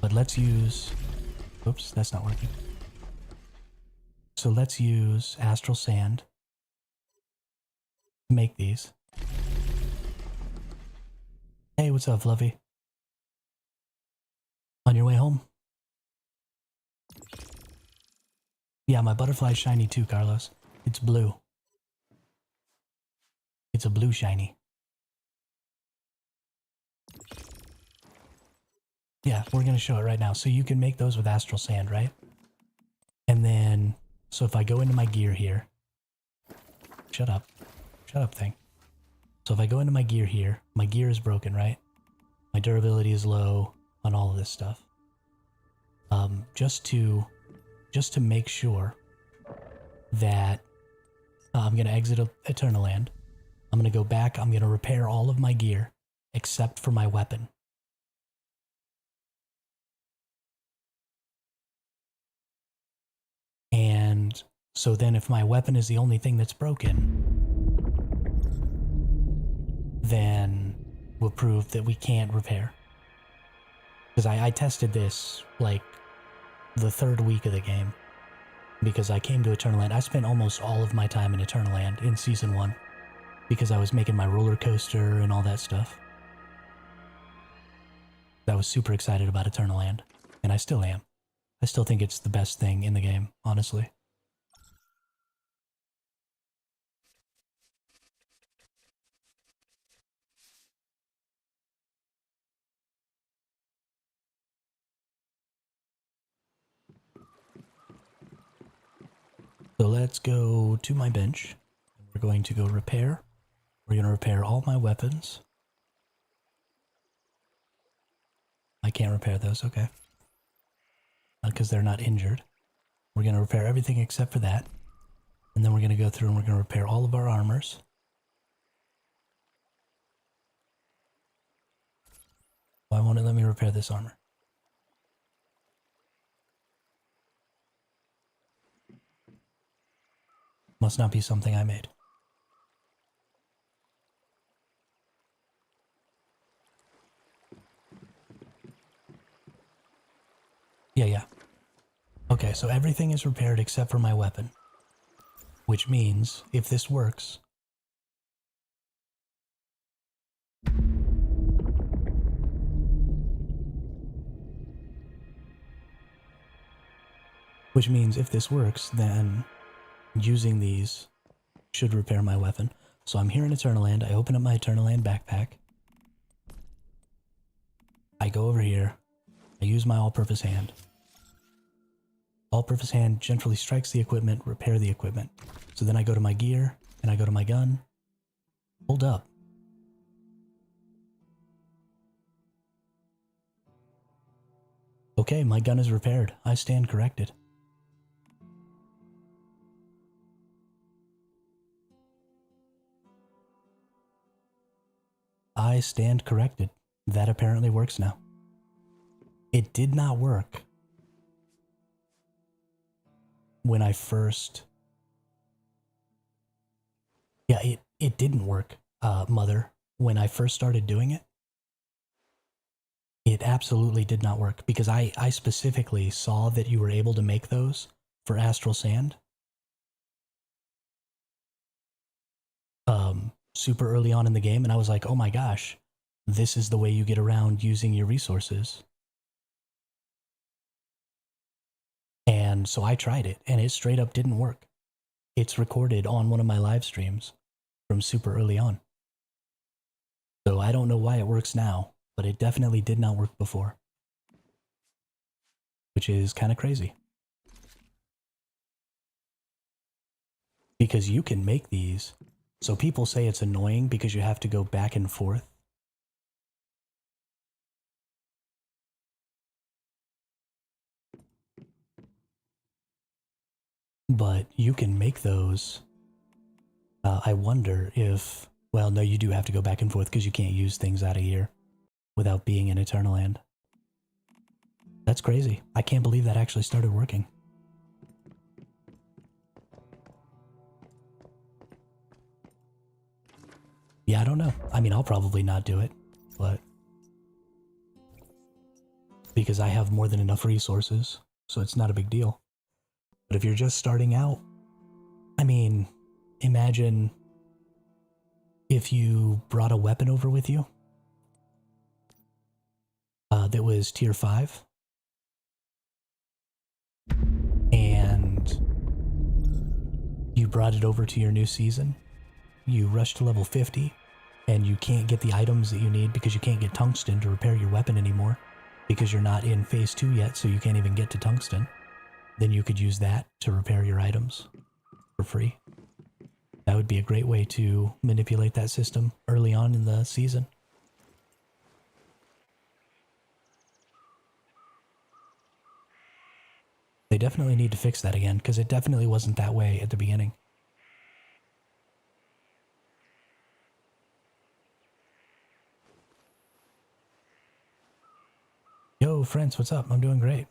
But let's use... Oops, that's not working. So let's use Astral Sand to make these. Hey, what's up, Fluffy? On your way home? Yeah, my butterfly's shiny too, Carlos. It's blue. It's a blue shiny. Yeah, we're gonna show it right now. So you can make those with Astral Sand, right? And then, so if I go into my gear here... Shut up. Shut up, thing. So if I go into my gear here, my gear is broken, right? My durability is low on all of this stuff. Just to make sure that I'm gonna exit Eternal Land. I'm gonna go back, I'm gonna repair all of my gear, except for my weapon. And so then if my weapon is the only thing that's broken, then we'll prove that we can't repair. Because I tested this, like, the third week of the game. Because I came to Eternal Land. I spent almost all of my time in Eternal Land in Season 1. Because I was making my roller coaster and all that stuff. I was super excited about Eternal Land. And I still am. I still think it's the best thing in the game, honestly. So let's go to my bench. We're going to go repair. We're going to repair all my weapons. I can't repair those, okay. because they're not injured. We're going to repair everything except for that. And then we're going to go through and we're going to repair all of our armors. Why won't it let me repair this armor? Must not be something I made. Yeah. Okay, so everything is repaired except for my weapon. Which means, if this works... Which means, if this works, then using these should repair my weapon. So I'm here in Eternaland, I open up my Eternaland backpack. I go over here, I use my all-purpose hand. All-purpose hand gently strikes the equipment, repair the equipment. So then I go to my gear, and I go to my gun. Hold up. Okay, my gun is repaired. I stand corrected. I stand corrected. That apparently works now. It did not work when I first... Yeah, it didn't work, Mother. When I first started doing it, it absolutely did not work because I specifically saw that you were able to make those for Astral Sand. Super early on in the game, and I was like, oh my gosh, this is the way you get around using your resources. And so I tried it, and it straight up didn't work. It's recorded on one of my live streams from super early on. So I don't know why it works now, but it definitely did not work before. Which is kind of crazy. Because you can make these. So people say it's annoying because you have to go back and forth. But you can make those. I wonder if... Well, no, you do have to go back and forth because you can't use things out of here without being in Eternaland. That's crazy. I can't believe that actually started working. Yeah, I don't know. I mean, I'll probably not do it, but... Because I have more than enough resources, so it's not a big deal. But if you're just starting out, I mean, imagine if you brought a weapon over with you that was tier 5, and you brought it over to your new season, you rush to level 50, and you can't get the items that you need because you can't get tungsten to repair your weapon anymore because you're not in phase 2 yet, so you can't even get to tungsten. Then you could use that to repair your items for free. That would be a great way to manipulate that system early on in the season. They definitely need to fix that again, because it definitely wasn't that way at the beginning. Yo, friends, what's up? I'm doing great.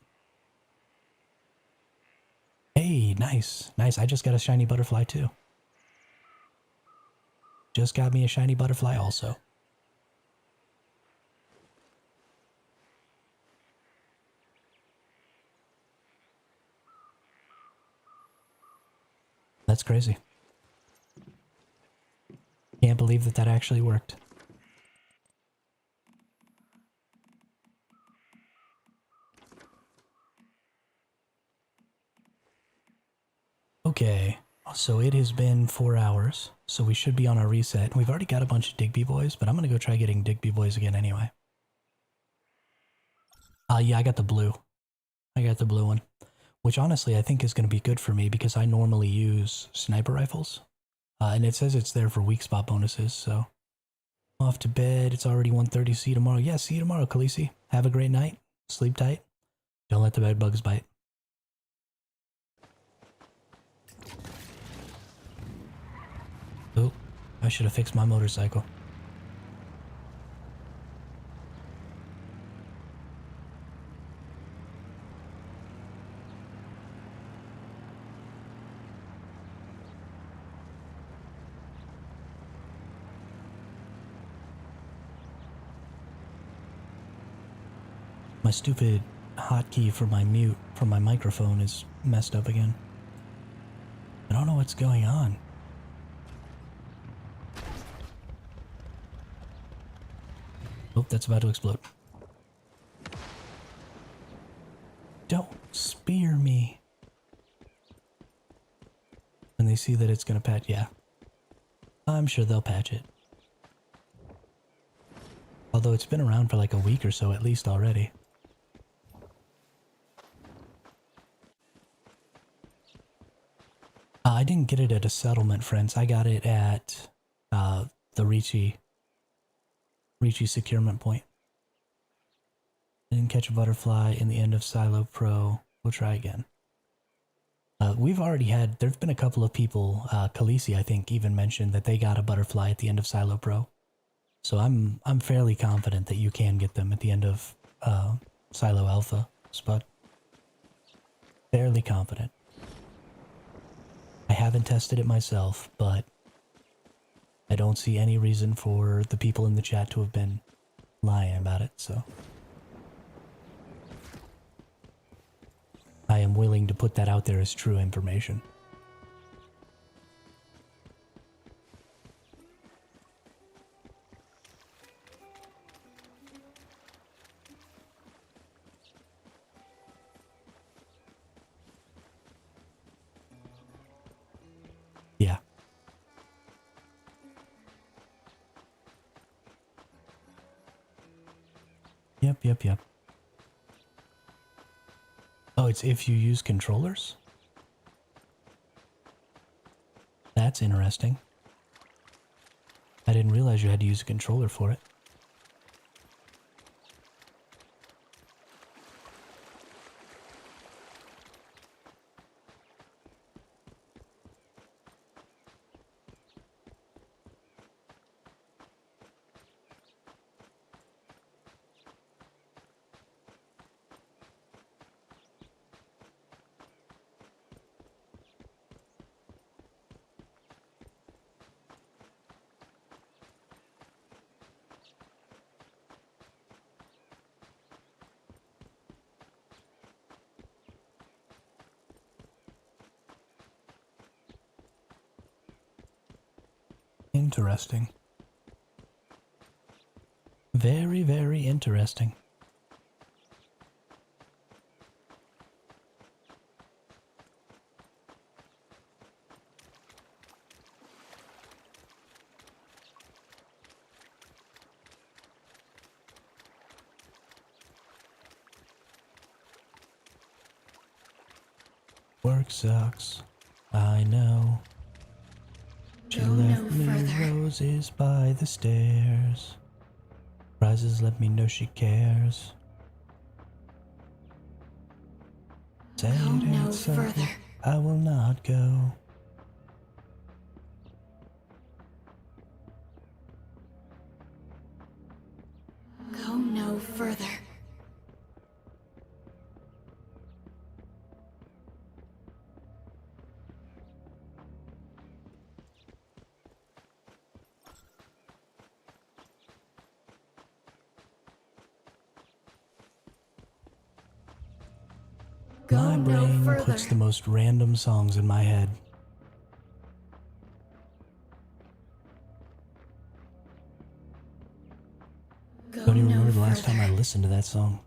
Hey, nice. Nice. I just got a shiny butterfly too. Just got me a shiny butterfly also. That's crazy. Can't believe that that actually worked. Okay, so it has been 4 hours, so we should be on our reset. We've already got a bunch of Digby boys, but I'm gonna go try getting Digby boys again anyway. Yeah, I got the blue. I got the blue one, which honestly I think is gonna be good for me because I normally use sniper rifles. And it says it's there for weak spot bonuses, so... Off to bed, it's already 1:30, see you tomorrow. Yeah, see you tomorrow, Khaleesi. Have a great night, sleep tight. Don't let the bed bugs bite. Oh, I should have fixed my motorcycle. My stupid hotkey for my mute from my microphone is messed up again. I don't know what's going on. Oh, that's about to explode. Don't spear me. When they see that it's gonna patch, yeah. I'm sure they'll patch it. Although it's been around for like a week or so at least already. I didn't get it at a settlement, friends. I got it at the Ricci securement point. I didn't catch a butterfly in the end of Silo Pro. We'll try again. We've already had, there's been a couple of people, Khaleesi I think even mentioned that they got a butterfly at the end of Silo Pro. So I'm fairly confident that you can get them at the end of Silo Alpha, Spud. Fairly confident. I haven't tested it myself, but I don't see any reason for the people in the chat to have been lying about it, so. I am willing to put that out there as true information. Yeah. Yep. Oh, it's if you use controllers? That's interesting. I didn't realize you had to use a controller for it. Interesting. Very, very interesting. Work sucks. I know. She left me roses by the stairs. Prizes let me know she cares. Say it further. I will not go. Go no further. My brain puts the most random songs in my head. Don't even remember the last time I listened to that song.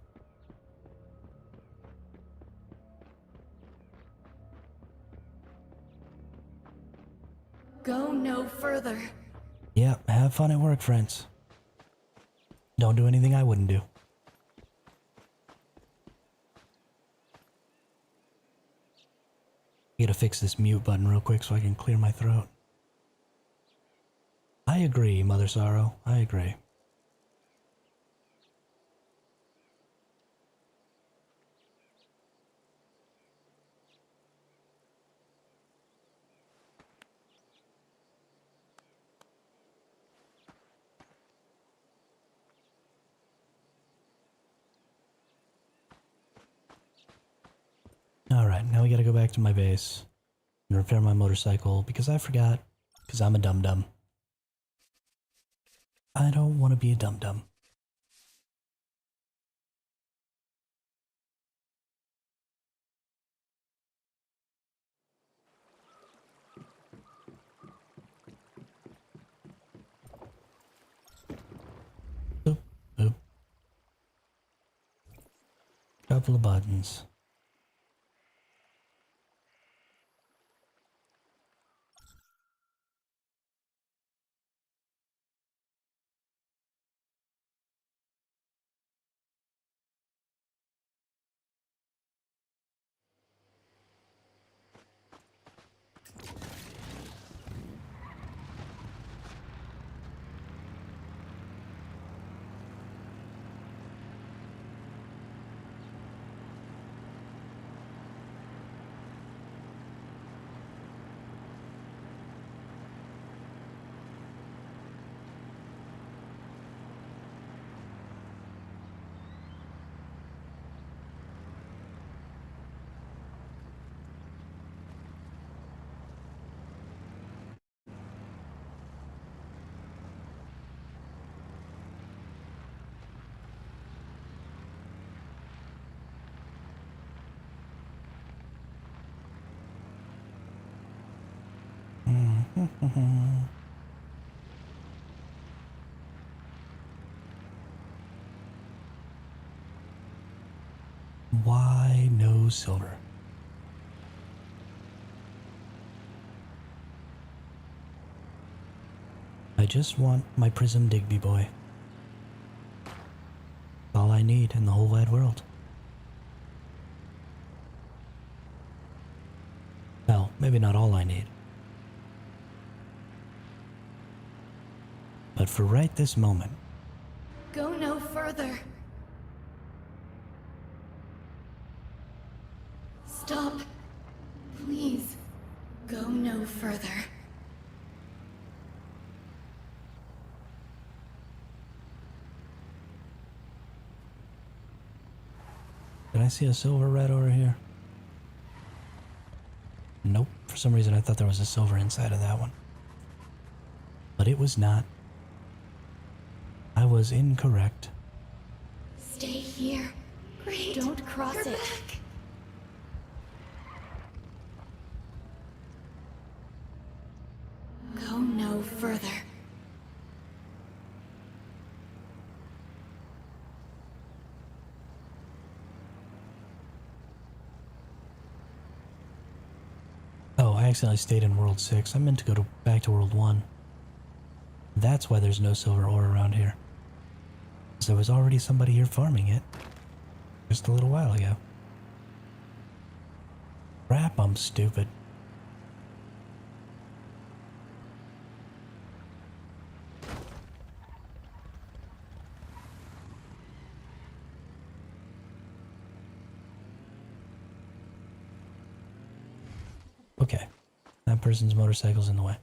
Go no further. Yeah, have fun at work, friends. Don't do anything I wouldn't do. I gotta fix this mute button real quick so I can clear my throat. I agree, Mother Sorrow. I agree. – Alright, now we gotta go back to my base and repair my motorcycle because I forgot. Because I'm a dum-dum. I don't want to be a dum-dum. Boop, boop. Couple of buttons. Why no silver? I just want my Prism Digby boy. All I need in the whole wide world. Well, maybe not all I need. But for right this moment, Go no further. Stop. Please. Go no further. did I see a silver red over here? Nope. For some reason I thought there was a silver inside of that one. But it was not. I was incorrect. Stay here. Great. Don't cross it. Back. Go no further. Oh, I accidentally stayed in World 6. I meant to go back to World 1. That's why there's no silver ore around here. Because there was already somebody here farming it. Just a little while ago. Crap, I'm stupid. Okay. That person's motorcycle's in the way.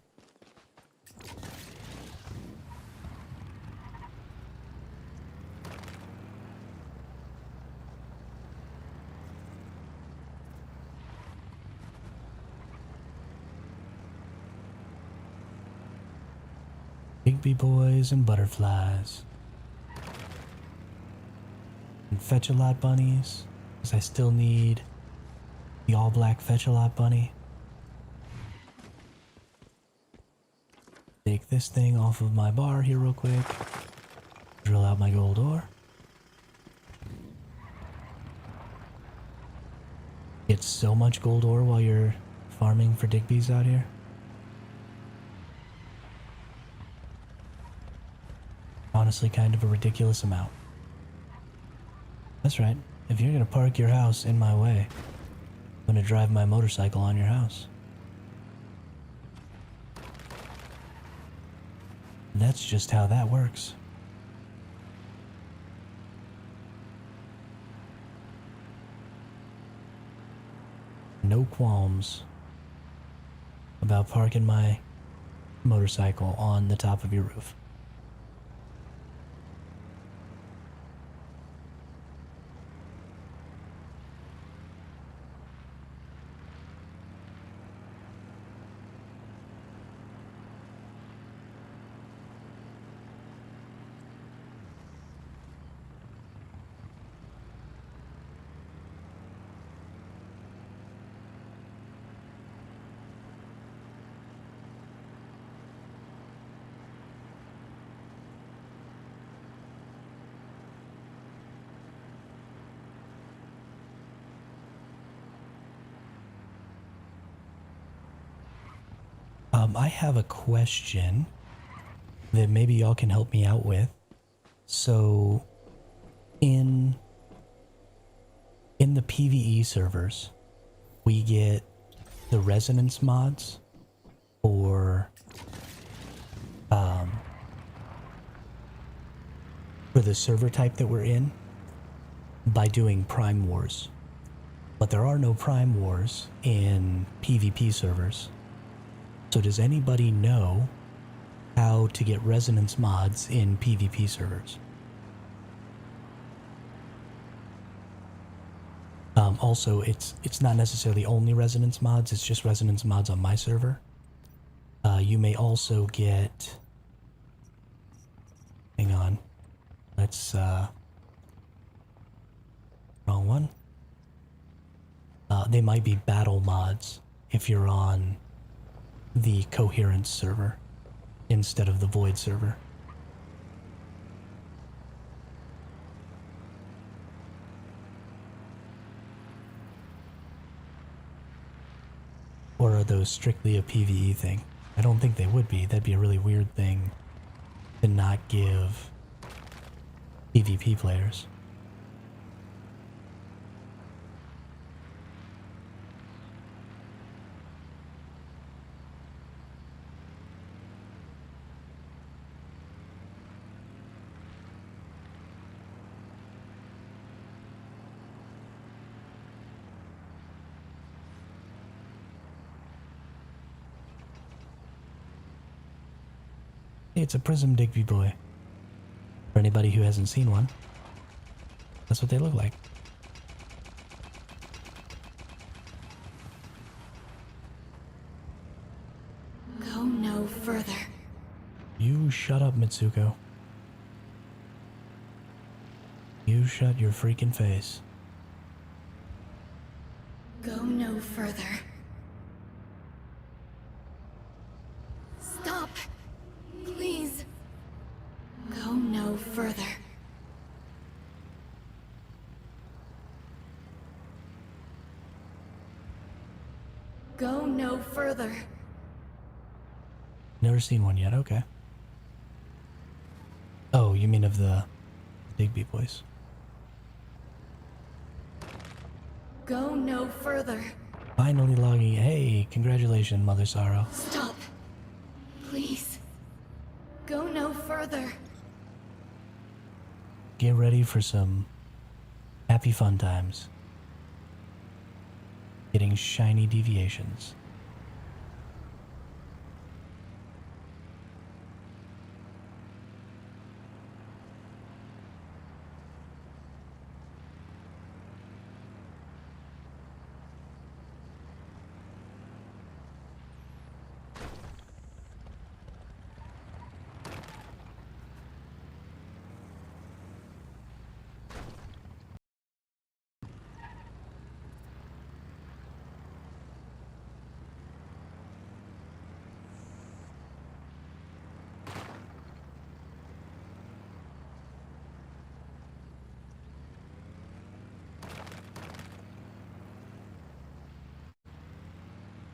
Digby boys and butterflies. And Fetch-a-Lot bunnies. Because I still need the all-black Fetch-a-Lot bunny. Take this thing off of my bar here real quick. Drill out my gold ore. Get so much gold ore while you're farming for Digby's out here. Honestly, kind of a ridiculous amount. That's right. If you're gonna park your house in my way, I'm gonna drive my motorcycle on your house. That's just how that works. No qualms about parking my motorcycle on the top of your roof. I have a question that maybe y'all can help me out with. So, in the PvE servers, we get the resonance mods for the server type that we're in by doing Prime Wars. But there are no Prime Wars in PvP servers. So does anybody know how to get resonance mods in PvP servers? Also, it's not necessarily only resonance mods, it's just resonance mods on my server. You may also get... Hang on. Let's, wrong one. They might be battle mods if you're on the Coherence server instead of the Void server. Or are those strictly a PvE thing? I don't think they would be. That'd be a really weird thing to not give PvP players. It's a Prism Digby boy. For anybody who hasn't seen one, that's what they look like. Go no further. You shut up, Mitsuko. You shut your freaking face. Go no further. Stop! Please. Go no further. Go no further. Never seen one yet, okay. Oh, you mean of the Digby boys. Go no further. Finally logging. Hey, congratulations, Mother Sorrow. Stop. Please. Go no further. Get ready for some happy fun times. Getting shiny deviations.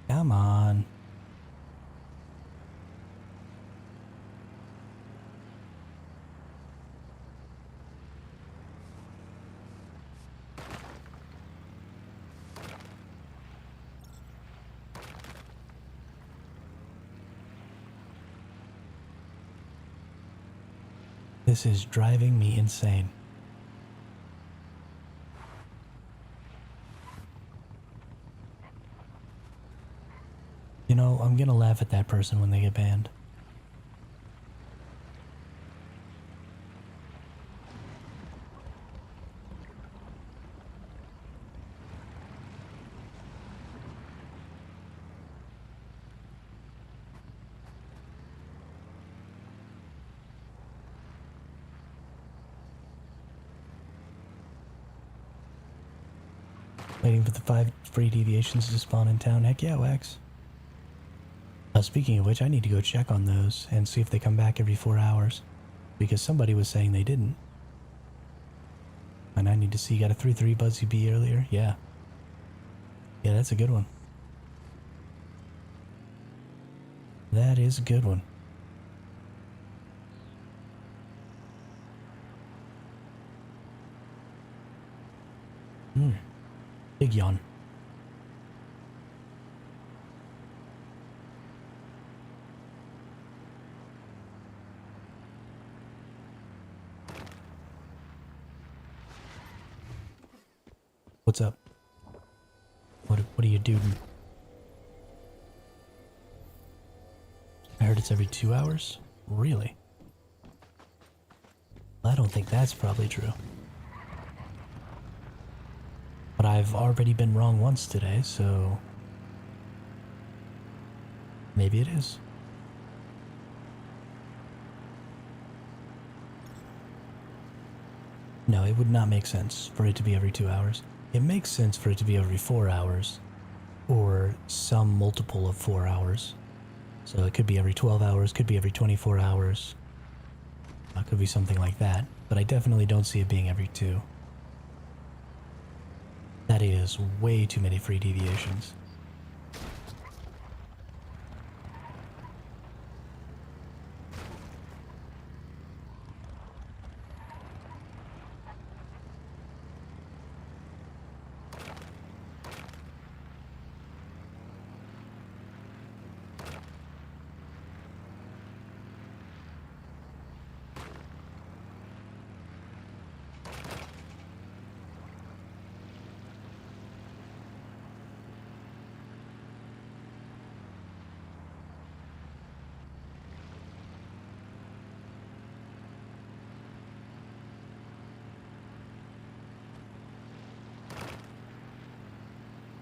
Come on. This is driving me insane. You know, I'm gonna laugh at that person when they get banned. Waiting for the 5 free deviations to spawn in town. Heck yeah, Wax. Speaking of which, I need to go check on those and see if they come back every 4 hours. Because somebody was saying they didn't. And I need to see, got a 3-3 Buzzy Bee earlier? Yeah. Yeah, that's a good one. That is a good one. Big yawn. What's up? What are you doing? I heard it's every 2 hours? Really? I don't think that's probably true. But I've already been wrong once today, so maybe it is. No, it would not make sense for it to be every 2 hours. It makes sense for it to be every 4 hours, or some multiple of 4 hours. So it could be every 12 hours, could be every 24 hours. Could be something like that, but I definitely don't see it being every 2. That is way too many free deviations.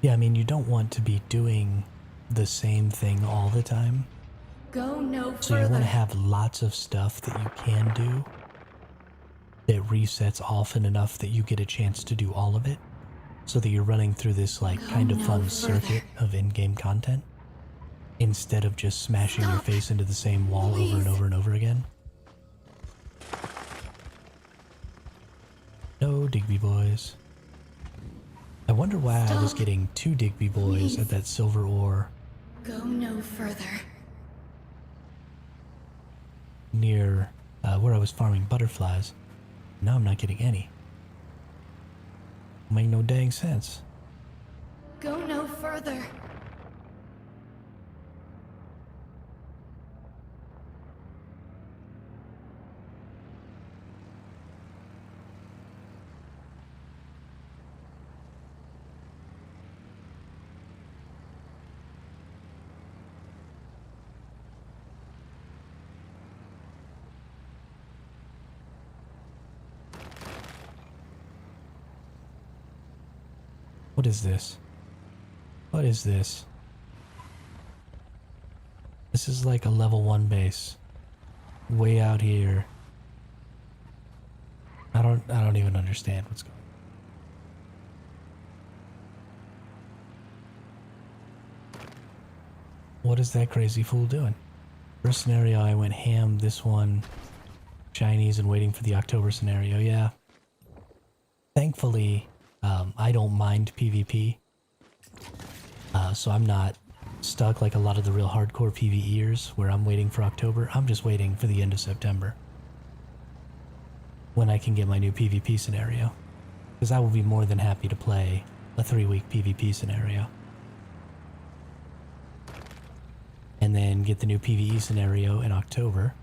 Yeah, I mean, you don't want to be doing the same thing all the time. Go no further. So you want to have lots of stuff that you can do that resets often enough that you get a chance to do all of it, so that you're running through this like kind of fun circuit of in-game content instead of just smashing your face into the same wall over and over and over again. No Digby boys. I wonder why I was getting 2 Digby boys at that silver ore Go no further. near where I was farming butterflies. Now I'm not getting any. Make no dang sense. Go no further. What is this? What is this? This is like a level 1 base. Way out here. I don't even understand what's going on. What is that crazy fool doing? First scenario I went ham, this one Chinese and waiting for the October scenario, yeah. Thankfully, I don't mind PvP, so I'm not stuck like a lot of the real hardcore PvEers where I'm waiting for October. I'm just waiting for the end of September when I can get my new PvP scenario, because I will be more than happy to play a 3-week PvP scenario and then get the new PvE scenario in October,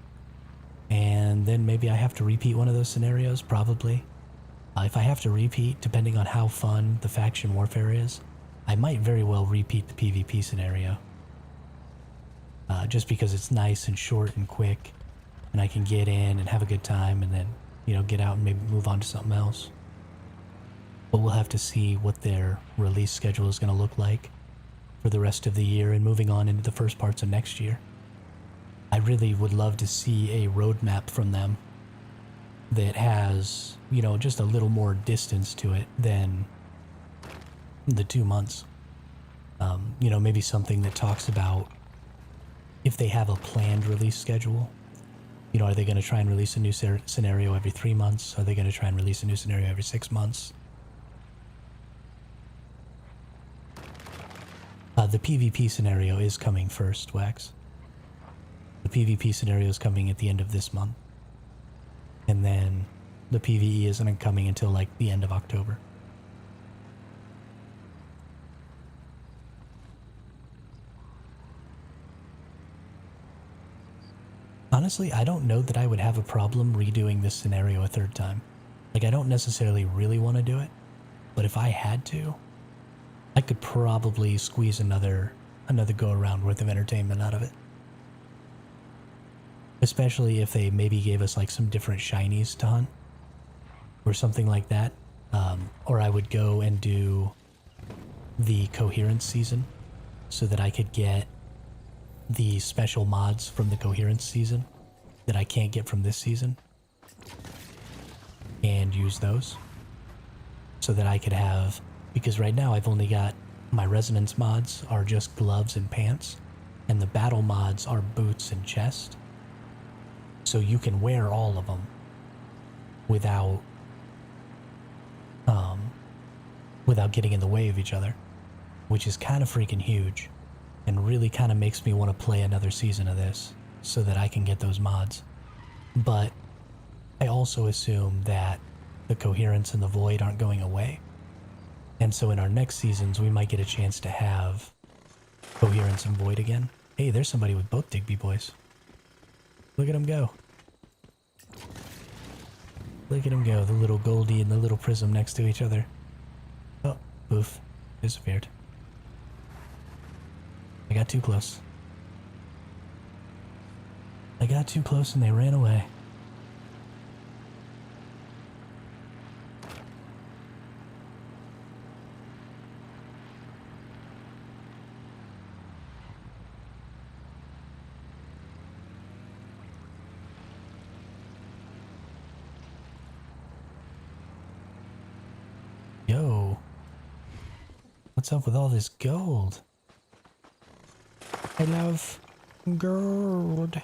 and then maybe I have to repeat one of those scenarios, probably. If I have to repeat, depending on how fun the faction warfare is, I might very well repeat the PvP scenario. Just because it's nice and short and quick, and I can get in and have a good time and then, you know, get out and maybe move on to something else. But we'll have to see what their release schedule is going to look like for the rest of the year and moving on into the first parts of next year. I really would love to see a roadmap from them that has, you know, just a little more distance to it than the 2 months. You know, maybe something that talks about if they have a planned release schedule. You know, are they going to try and release a new scenario every 3 months? Are they going to try and release a new scenario every 6 months? The PvP scenario is coming first, Wax. The PvP scenario is coming at the end of this month. And then the PvE isn't coming until like the end of October. Honestly, I don't know that I would have a problem redoing this scenario a third time. Like, I don't necessarily really want to do it, but if I had to, I could probably squeeze another go around worth of entertainment out of it. Especially if they maybe gave us like some different shinies to hunt or something like that. Or I would go and do the Coherence season so that I could get the special mods from the Coherence season that I can't get from this season and use those so that I could have, because right now I've only got my resonance mods are just gloves and pants, and the battle mods are boots and chest. So you can wear all of them without getting in the way of each other, which is kind of freaking huge and really kind of makes me want to play another season of this so that I can get those mods. But I also assume that the Coherence and the Void aren't going away. And so in our next seasons, we might get a chance to have Coherence and Void again. Hey, there's somebody with both Digby boys. Look at him go. Look at him go, the little Goldie and the little Prism next to each other. Oh, poof, disappeared. I got too close. I got too close and they ran away. Yo, what's up with all this gold? I love gold.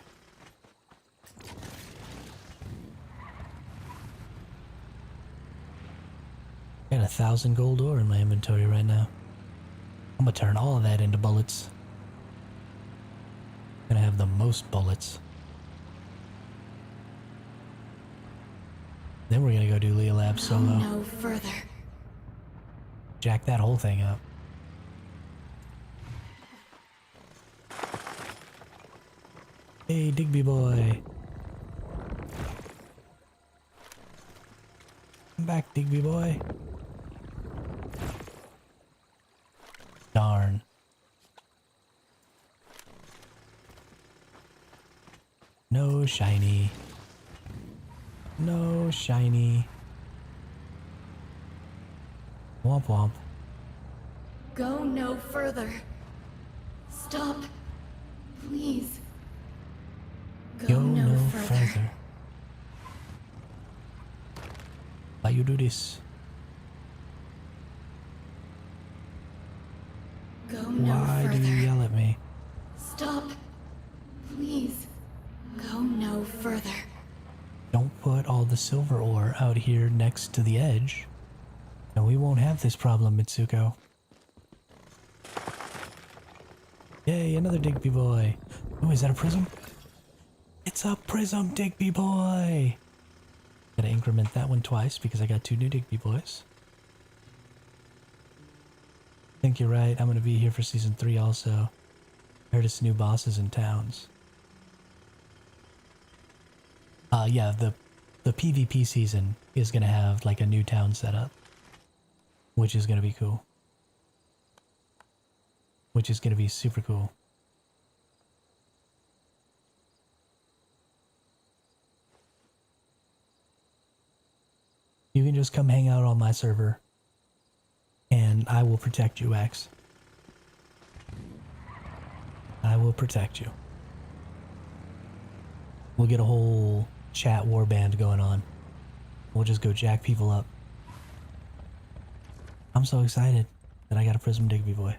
Got 1,000 gold ore in my inventory right now. I'm gonna turn all of that into bullets. Gonna have the most bullets. Then we're gonna go do Lea Lab solo. No further. Jack that whole thing up. Hey, Digby boy. Come back, Digby boy. Darn. No shiny. No shiny. Womp womp. Go no further. Stop. Please. Go no further. Why you do this? Go no Why further. do you yell at me? Stop. Please. Go no further. Don't put all the silver ore out here next to the edge, and we won't have this problem, Mitsuko. Yay, another Digby boy. Oh, is that a prism? It's a prism, Digby boy! Gotta increment that one twice because I got 2 new Digby boys. I think you're right, I'm gonna be here for season 3 also. I heard it's new bosses and towns. Yeah, the PvP season is gonna have like a new town setup, which is gonna be cool. Which is gonna be super cool. You can just come hang out on my server, and I will protect you, X. I will protect you. We'll get a whole chat warband going on. We'll just go jack people up. I'm so excited that I got a Prism Digby boy.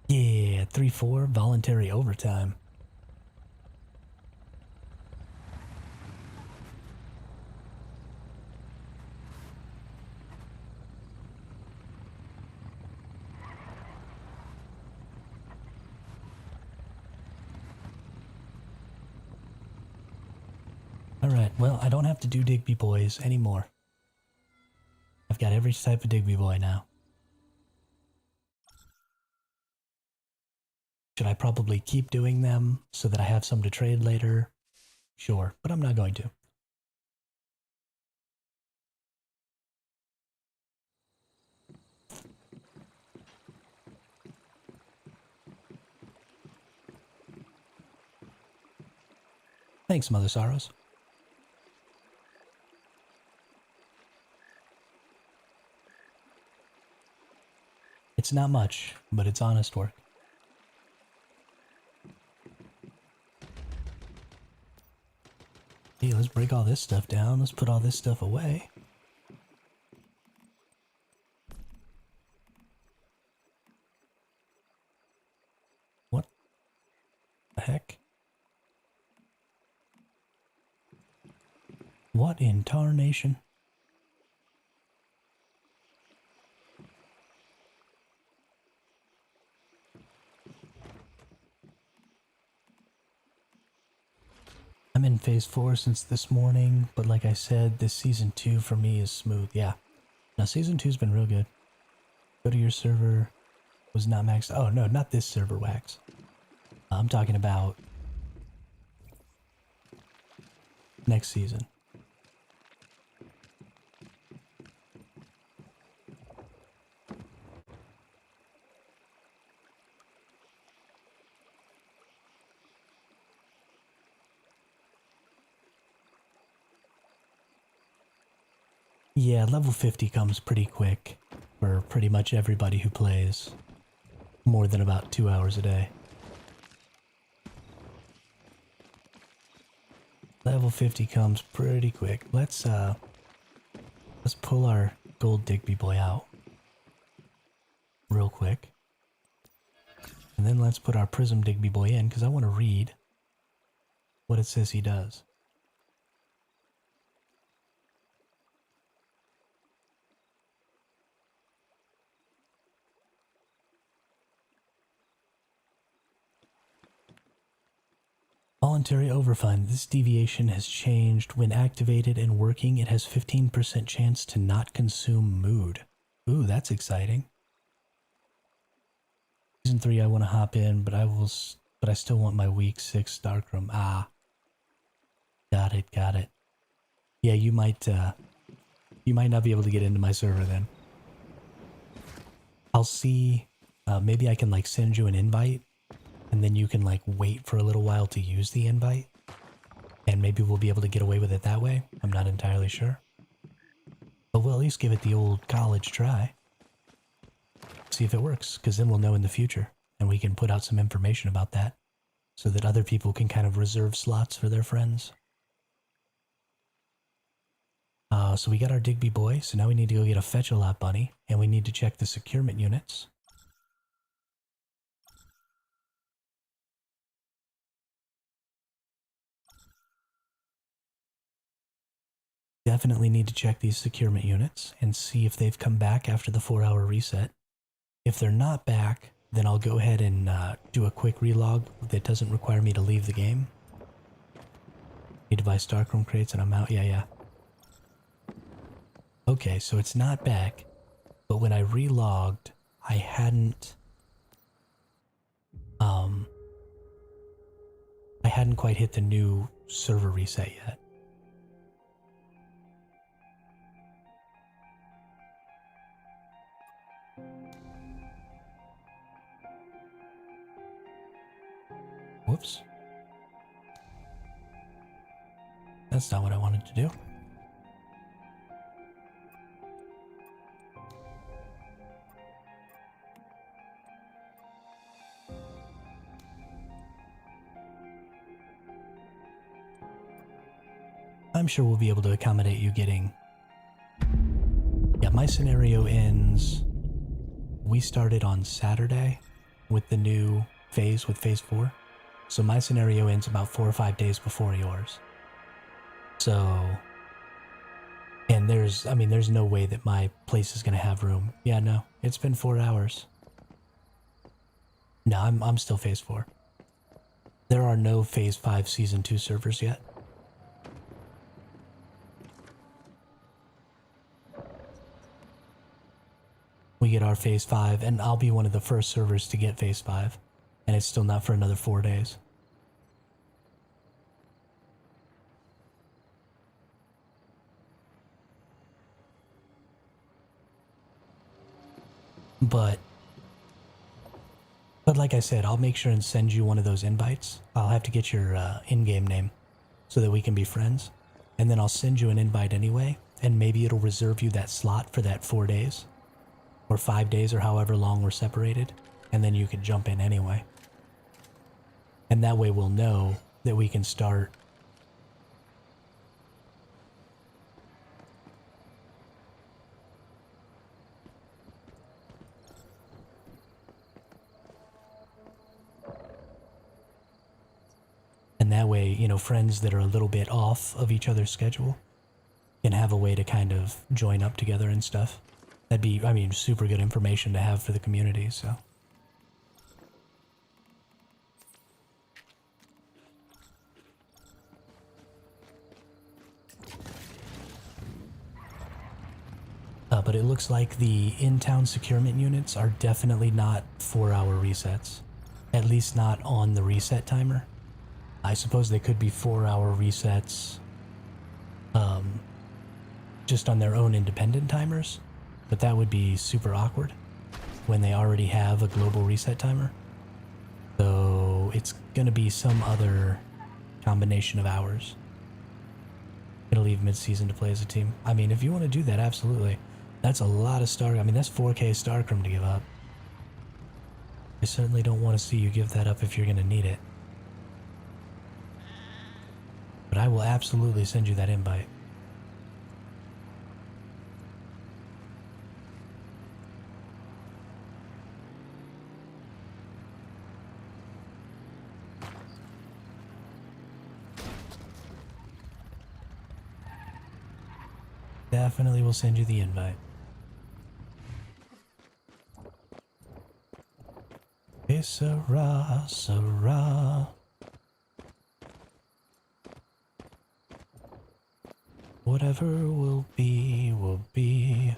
Yeah, 3-4 voluntary overtime. Alright, well, I don't have to do Digby Boys anymore. I've got every type of Digby Boy now. Should I probably keep doing them so that I have some to trade later? Sure, but I'm not going to. Thanks, Mother Sorrows. It's not much, but it's honest work. Hey, let's break all this stuff down. Let's put all this stuff away. What the heck? What in tarnation? I'm in phase 4 since this morning, but like I said, this season 2 for me is smooth. Yeah. Now season 2's been real good. Go to your server. Was not maxed. Oh no, not this server, Wax. I'm talking about next season. Yeah, level 50 comes pretty quick for pretty much everybody who plays more than about 2 hours a day. Level 50 comes pretty quick. Let's pull our gold Digby boy out real quick. And then let's put our prism Digby boy in because I want to read what it says he does. Voluntary overfund. This deviation has changed. When activated and working, it has 15% chance to not consume mood. Ooh, that's exciting. Season 3 I want to hop in, but I still want my week 6 Darkroom. Ah. Got it, got it. Yeah, you might not be able to get into my server then. I'll see, maybe I can like send you an invite. And then you can like wait for a little while to use the invite. And maybe we'll be able to get away with it that way. I'm not entirely sure. But we'll at least give it the old college try. See if it works, because then we'll know in the future. And we can put out some information about that. So that other people can kind of reserve slots for their friends. So we got our Digby boy. So now we need to go get a Fetch-A-Lot bunny. And we need to check the securement units. Definitely need to check these securement units and see if they've come back after the 4-hour reset. If they're not back, then I'll go ahead and do a quick relog that doesn't require me to leave the game. Need to buy Starchrome crates and I'm out. Yeah. Okay, so it's not back, but when I relogged, I hadn't quite hit the new server reset yet. Whoops. That's not what I wanted to do. I'm sure we'll be able to accommodate you getting... Yeah, my scenario ends... We started on Saturday with the new phase, with phase 4. So my scenario ends about 4 or 5 days before yours. So... And there's no way that my place is going to have room. Yeah, no, it's been 4 hours. No, I'm still phase 4. There are no phase 5 season 2 servers yet. our Phase 5, and I'll be one of the first servers to get Phase 5, and it's still not for another 4 days. But like I said, I'll make sure and send you one of those invites. I'll have to get your in-game name so that we can be friends. And then I'll send you an invite anyway, and maybe it'll reserve you that slot for that 4 days. Or 5 days, or however long we're separated. And then you can jump in anyway. And that way we'll know that we can start. And that way, you know, friends that are a little bit off of each other's schedule can have a way to kind of join up together and stuff. That'd be, I mean, super good information to have for the community, so. But it looks like the in-town securement units are definitely not 4-hour resets. At least not on the reset timer. I suppose they could be 4-hour resets just on their own independent timers, but that would be super awkward when they already have a global reset timer. So it's gonna be some other combination of hours. Gonna leave mid-season to play as a team. I mean, if you want to do that, absolutely. That's a lot of star. I mean, that's 4K Starcrum to give up. I certainly don't want to see you give that up if you're gonna need it. But I will absolutely send you that invite. Definitely will send you the invite. Que sera, sera. Whatever will be, will be.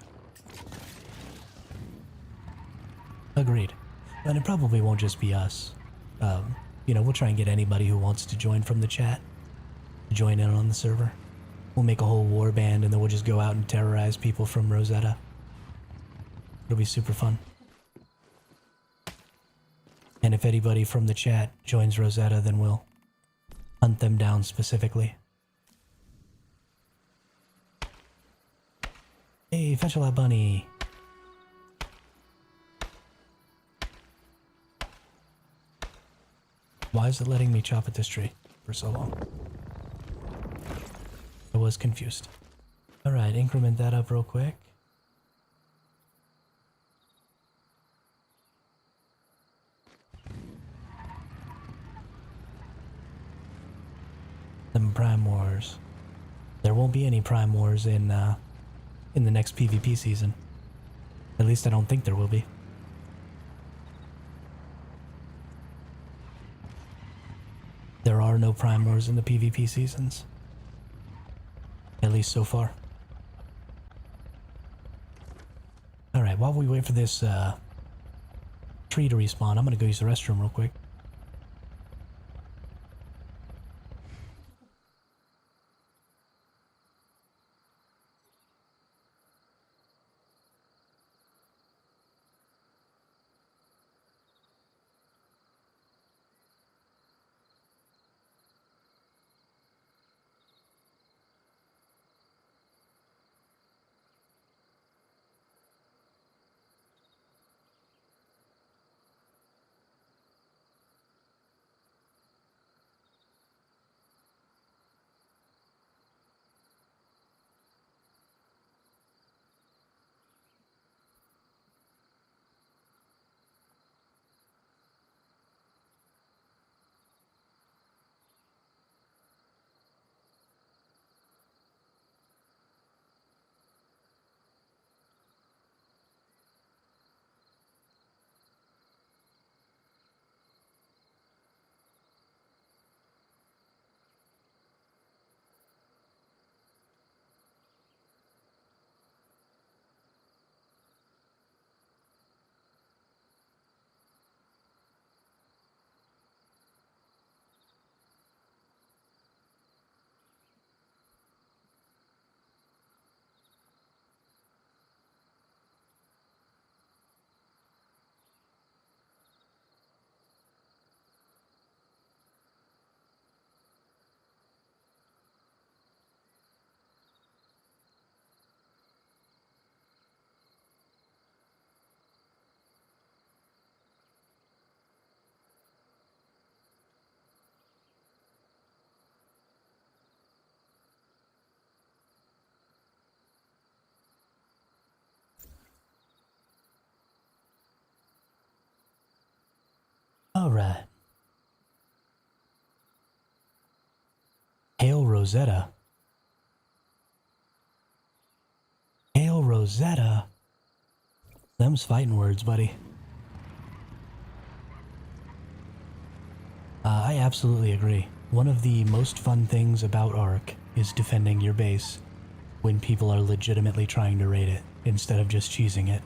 Agreed. And it probably won't just be us. You know, we'll try and get anybody who wants to join from the chat to join in on the server. We'll make a whole war band and then we'll just go out and terrorize people from Rosetta. It'll be super fun. And if anybody from the chat joins Rosetta, then we'll hunt them down specifically. Hey, fetch a lot, bunny. Why is it letting me chop at this tree for so long? I was confused. Alright, increment that up real quick. Them Prime Wars. There won't be any Prime Wars in the next PvP season. At least I don't think there will be. There are no Prime Wars in the PvP seasons. At least so far. Alright, while we wait for this tree to respawn, I'm gonna go use the restroom real quick. Alright. Hail Rosetta. Hail Rosetta. Them's fighting words, buddy. I absolutely agree. One of the most fun things about Ark is defending your base when people are legitimately trying to raid it instead of just cheesing it.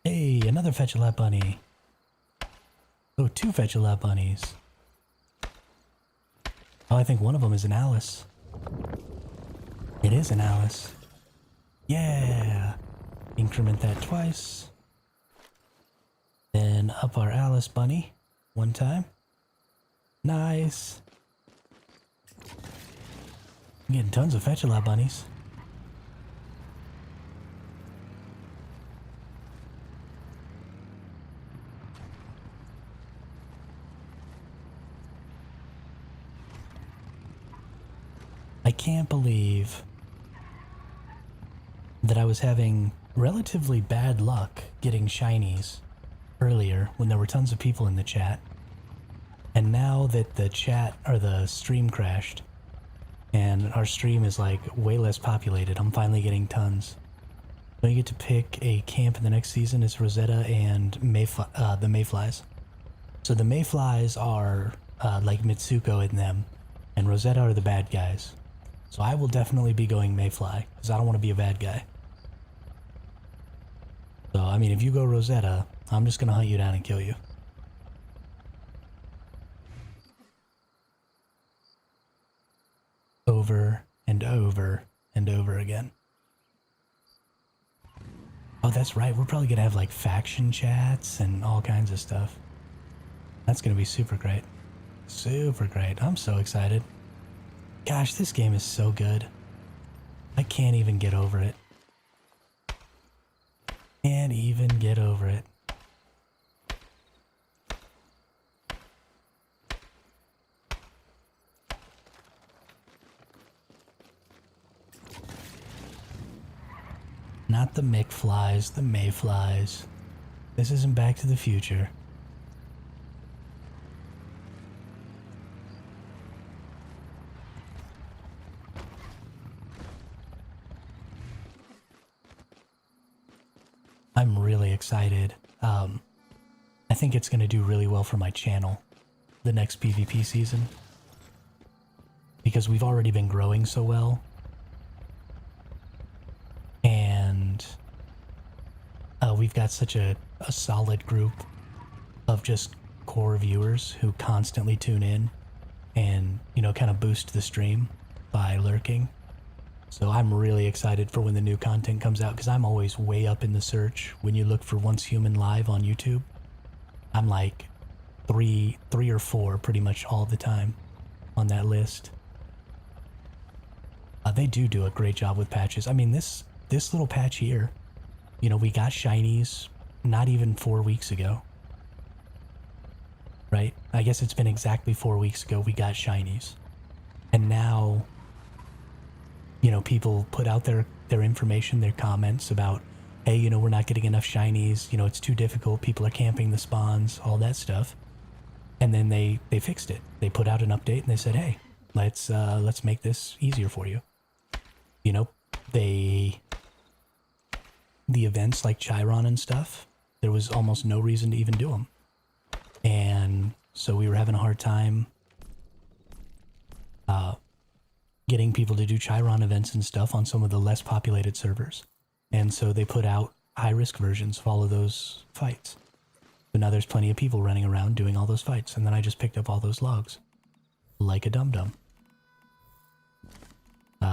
Hey, another Fetch-a-Lap bunny. Oh, 2 Fetch-a-Lap bunnies. Oh, I think one of them is an Alice. It is an Alice. Yeah! Increment that twice. Then up our Alice bunny. 1 time. Nice. I'm getting tons of Fetch-a-Lap bunnies. I can't believe that I was having relatively bad luck getting shinies earlier when there were tons of people in the chat. And now that the chat or the stream crashed and our stream is like way less populated, I'm finally getting tons. So you get to pick a camp in the next season is Rosetta and the Mayflies. So the Mayflies are like Mitsuko in them, and Rosetta are the bad guys. So I will definitely be going Mayfly, because I don't want to be a bad guy. So, I mean, if you go Rosetta, I'm just going to hunt you down and kill you. Over and over and over again. Oh, that's right. We're probably going to have, like, faction chats and all kinds of stuff. That's going to be super great. Super great. I'm so excited. Gosh, this game is so good. I can't even get over it. Can't even get over it. Not the McFlies, the Mayflies. This isn't Back to the Future. I'm really excited. I think it's going to do really well for my channel, the next PvP season. Because we've already been growing so well. And we've got such a solid group of just core viewers who constantly tune in and, you know, kind of boost the stream by lurking. So I'm really excited for when the new content comes out, because I'm always way up in the search. When you look for Once Human Live on YouTube, I'm like three or four pretty much all the time on that list. They do a great job with patches. I mean, this little patch here, you know, we got shinies not even 4 weeks ago. Right? I guess it's been exactly 4 weeks ago we got shinies. And now, you know, people put out their information, their comments about, hey, you know, we're not getting enough shinies, you know, it's too difficult, people are camping the spawns, all that stuff. And then they fixed it. They put out an update and they said, hey, let's make this easier for you. You know, the events like Chiron and stuff, there was almost no reason to even do them. And so we were having a hard time getting people to do Chiron events and stuff on some of the less populated servers. And so they put out high-risk versions of all of those fights. So now there's plenty of people running around doing all those fights, and then I just picked up all those logs. Like a dum-dum.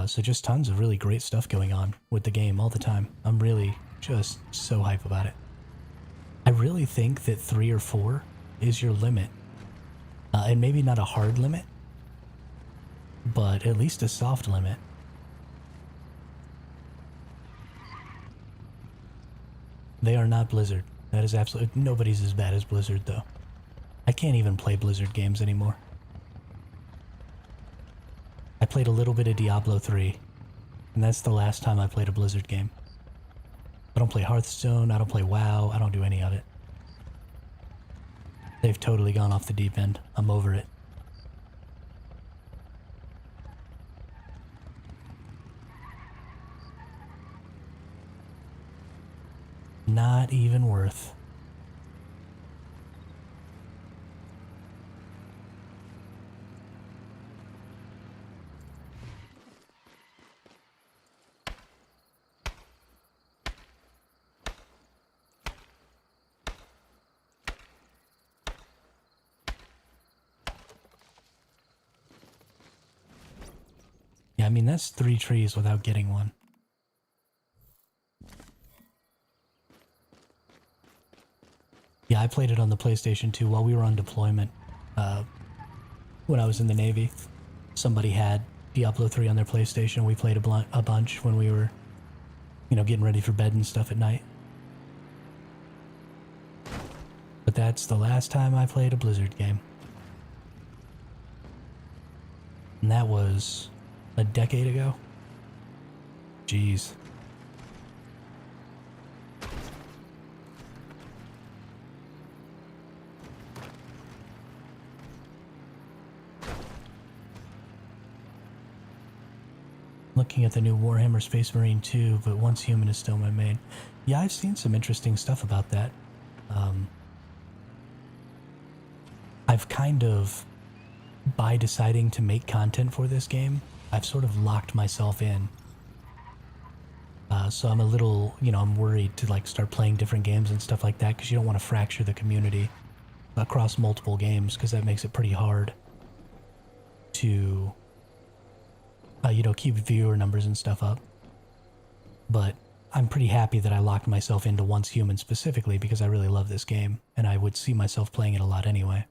So just tons of really great stuff going on with the game all the time. I'm really just so hype about it. I really think that 3 or 4 is your limit. And maybe not a hard limit, but at least a soft limit. They are not Blizzard. That is absolutely... Nobody's as bad as Blizzard, though. I can't even play Blizzard games anymore. I played a little bit of Diablo 3, And that's the last time I played a Blizzard game. I don't play Hearthstone, I don't play WoW, I don't do any of it. They've totally gone off the deep end. I'm over it. Not even worth. Yeah, I mean, that's 3 trees without getting one. Yeah, I played it on the PlayStation 2 while we were on deployment. When I was in the Navy, somebody had Diablo 3 on their PlayStation. We played a bunch when we were, getting ready for bed and stuff at night. But that's the last time I played a Blizzard game. And that was a decade ago. Jeez. Looking at the new Warhammer Space Marine 2, but Once Human is still my main. Yeah, I've seen some interesting stuff about that. I've kind of, by deciding to make content for this game, I've sort of locked myself in. So I'm a little, I'm worried to start playing different games and stuff like that, because you don't want to fracture the community across multiple games, because that makes it pretty hard to keep viewer numbers and stuff up. But I'm pretty happy that I locked myself into Once Human specifically because I really love this game, and I would see myself playing it a lot anyway.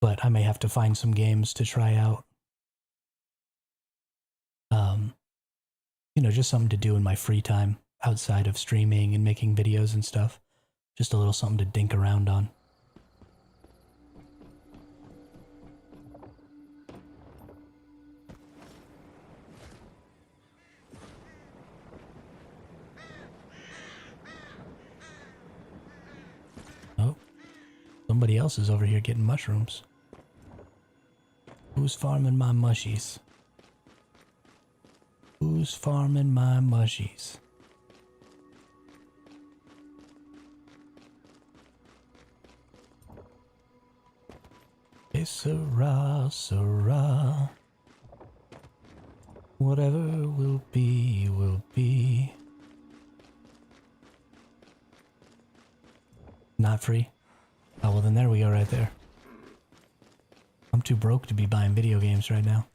But I may have to find some games to try out. Just something to do in my free time outside of streaming and making videos and stuff. Just a little something to dink around on. Oh, somebody else is over here getting mushrooms. Who's farming my mushies? Who's farming my mushies? Hey, Sarah, Sarah. Whatever will be, will be. Not free? Oh, well then there we go right there. I'm too broke to be buying video games right now.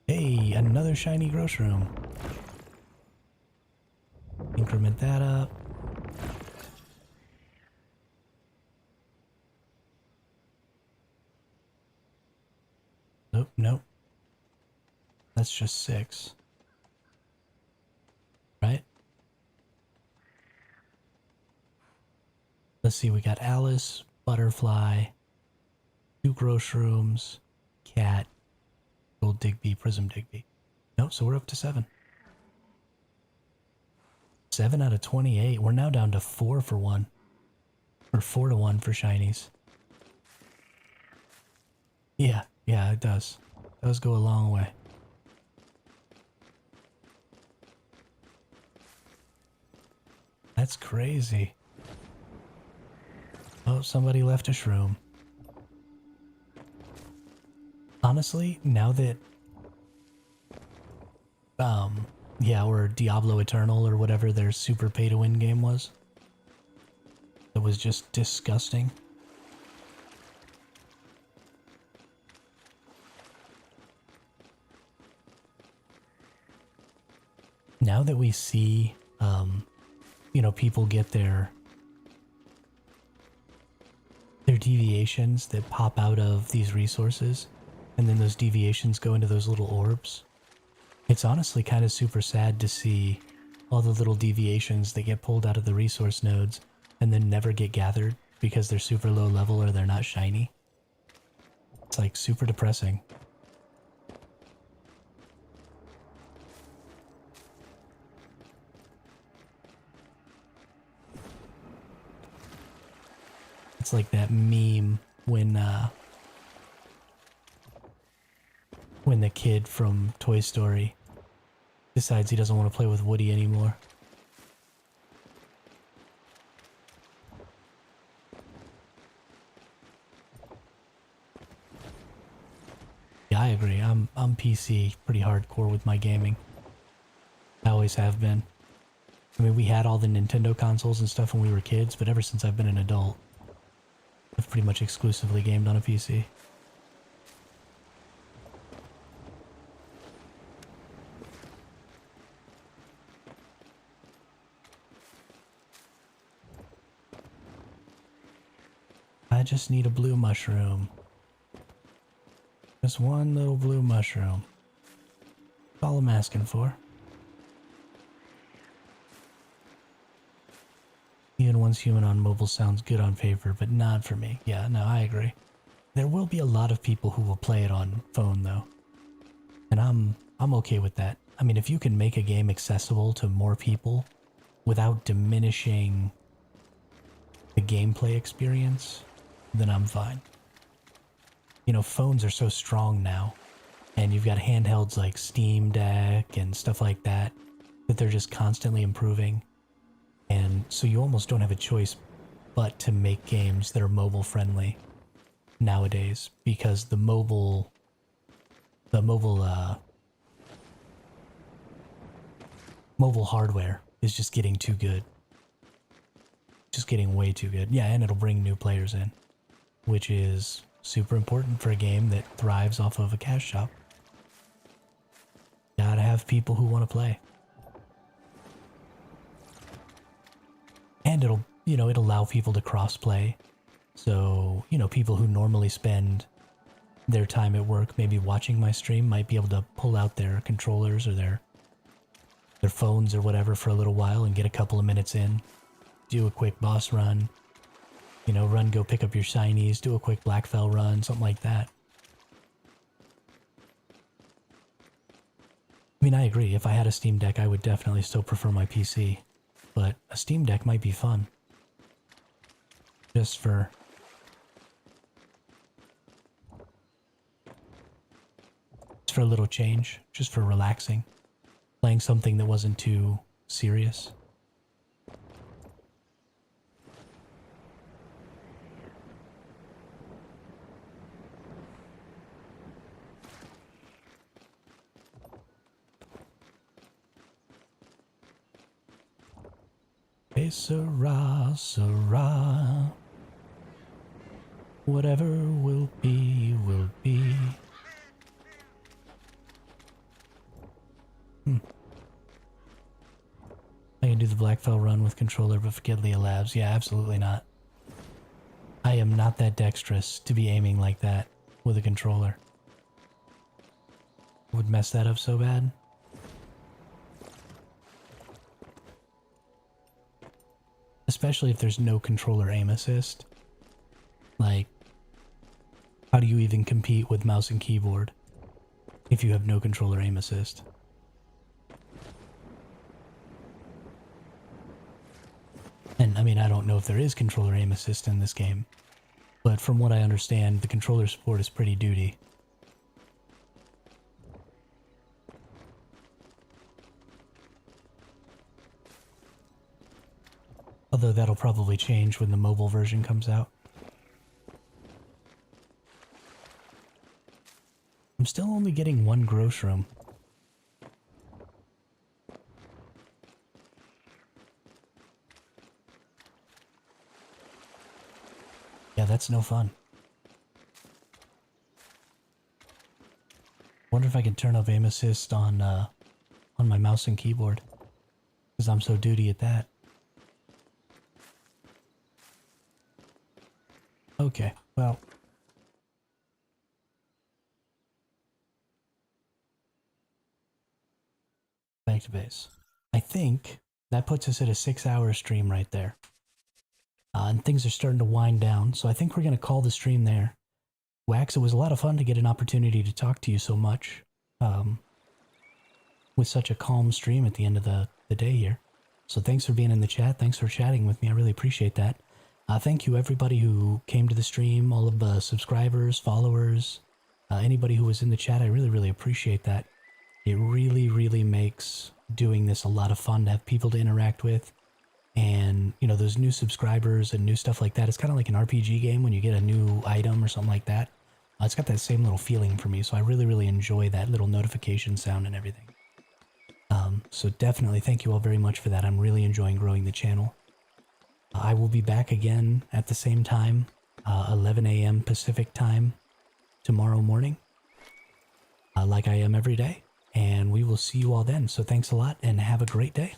Hey, another shiny gross room. Increment that up. Nope, nope. That's just 6. Right? Let's see, we got Alice, Butterfly, 2 gross rooms, Cat, Gold Digby, Prism Digby. Nope, so we're up to 7. 7 out of 28. We're now down to 4 for 1. Or 4 to 1 for shinies. Yeah, it does. It does go a long way. That's crazy. Oh, somebody left a shroom. Honestly, now that or Diablo Eternal or whatever their super pay-to-win game was, it was just disgusting. Now that we see, people get their deviations that pop out of these resources, and then those deviations go into those little orbs. It's honestly kind of super sad to see all the little deviations that get pulled out of the resource nodes and then never get gathered because they're super low level or they're not shiny. It's like super depressing. It's like that meme when the kid from Toy Story decides he doesn't want to play with Woody anymore. Yeah, I agree. I'm PC pretty hardcore with my gaming. I always have been. I mean, we had all the Nintendo consoles and stuff when we were kids, but ever since I've been an adult, I've pretty much exclusively gamed on a PC. I just need a blue mushroom. Just one little blue mushroom. That's all I'm asking for. Even Once Human on mobile sounds good on paper, but not for me. Yeah, no, I agree. There will be a lot of people who will play it on phone, though. And I'm okay with that. I mean, if you can make a game accessible to more people without diminishing the gameplay experience, then I'm fine. You know, phones are so strong now, and you've got handhelds like Steam Deck and stuff like that, that they're just constantly improving. And so you almost don't have a choice but to make games that are mobile friendly nowadays, because the mobile hardware is just getting too good. Just getting way too good. Yeah, and it'll bring new players in, which is super important for a game that thrives off of a cash shop. Gotta have people who want to play. And it'll allow people to cross-play. So, people who normally spend their time at work maybe watching my stream might be able to pull out their controllers or their phones or whatever for a little while and get a couple of minutes in. Do a quick boss run. Go pick up your shinies, do a quick Blackfell run, something like that. I mean, I agree. If I had a Steam Deck, I would definitely still prefer my PC. But a Steam Deck might be fun. Just for a little change. Just for relaxing. Playing something that wasn't too serious. Que sera, sera. Whatever will be, will be. I can do the Blackfell run with controller, but forget Leah Labs. Yeah, absolutely not. I am not that dexterous to be aiming like that with a controller. Would mess that up so bad. Especially if there's no controller aim assist. Like, how do you even compete with mouse and keyboard if you have no controller aim assist? And I mean, I don't know if there is controller aim assist in this game, but from what I understand, the controller support is pretty duty. Although that'll probably change when the mobile version comes out. I'm still only getting one gross room. Yeah, that's no fun. Wonder if I can turn off aim assist on my mouse and keyboard, because I'm so duty at that. Okay, well. Back to base. I think that puts us at a 6-hour stream right there. and things are starting to wind down. So I think we're going to call the stream there. Wax, it was a lot of fun to get an opportunity to talk to you so much with such a calm stream at the end of the day here. So thanks for being in the chat. Thanks for chatting with me. I really appreciate that. Thank you, everybody who came to the stream, all of the subscribers, followers, anybody who was in the chat. I really, really appreciate that. It really, really makes doing this a lot of fun to have people to interact with. And, you know, those new subscribers and new stuff like that. It's kind of like an RPG game when you get a new item or something like that. It's got that same little feeling for me. So I really, really enjoy that little notification sound and everything. So definitely thank you all very much for that. I'm really enjoying growing the channel. I will be back again at the same time, 11 a.m. Pacific time tomorrow morning, like I am every day. And we will see you all then. So thanks a lot and have a great day.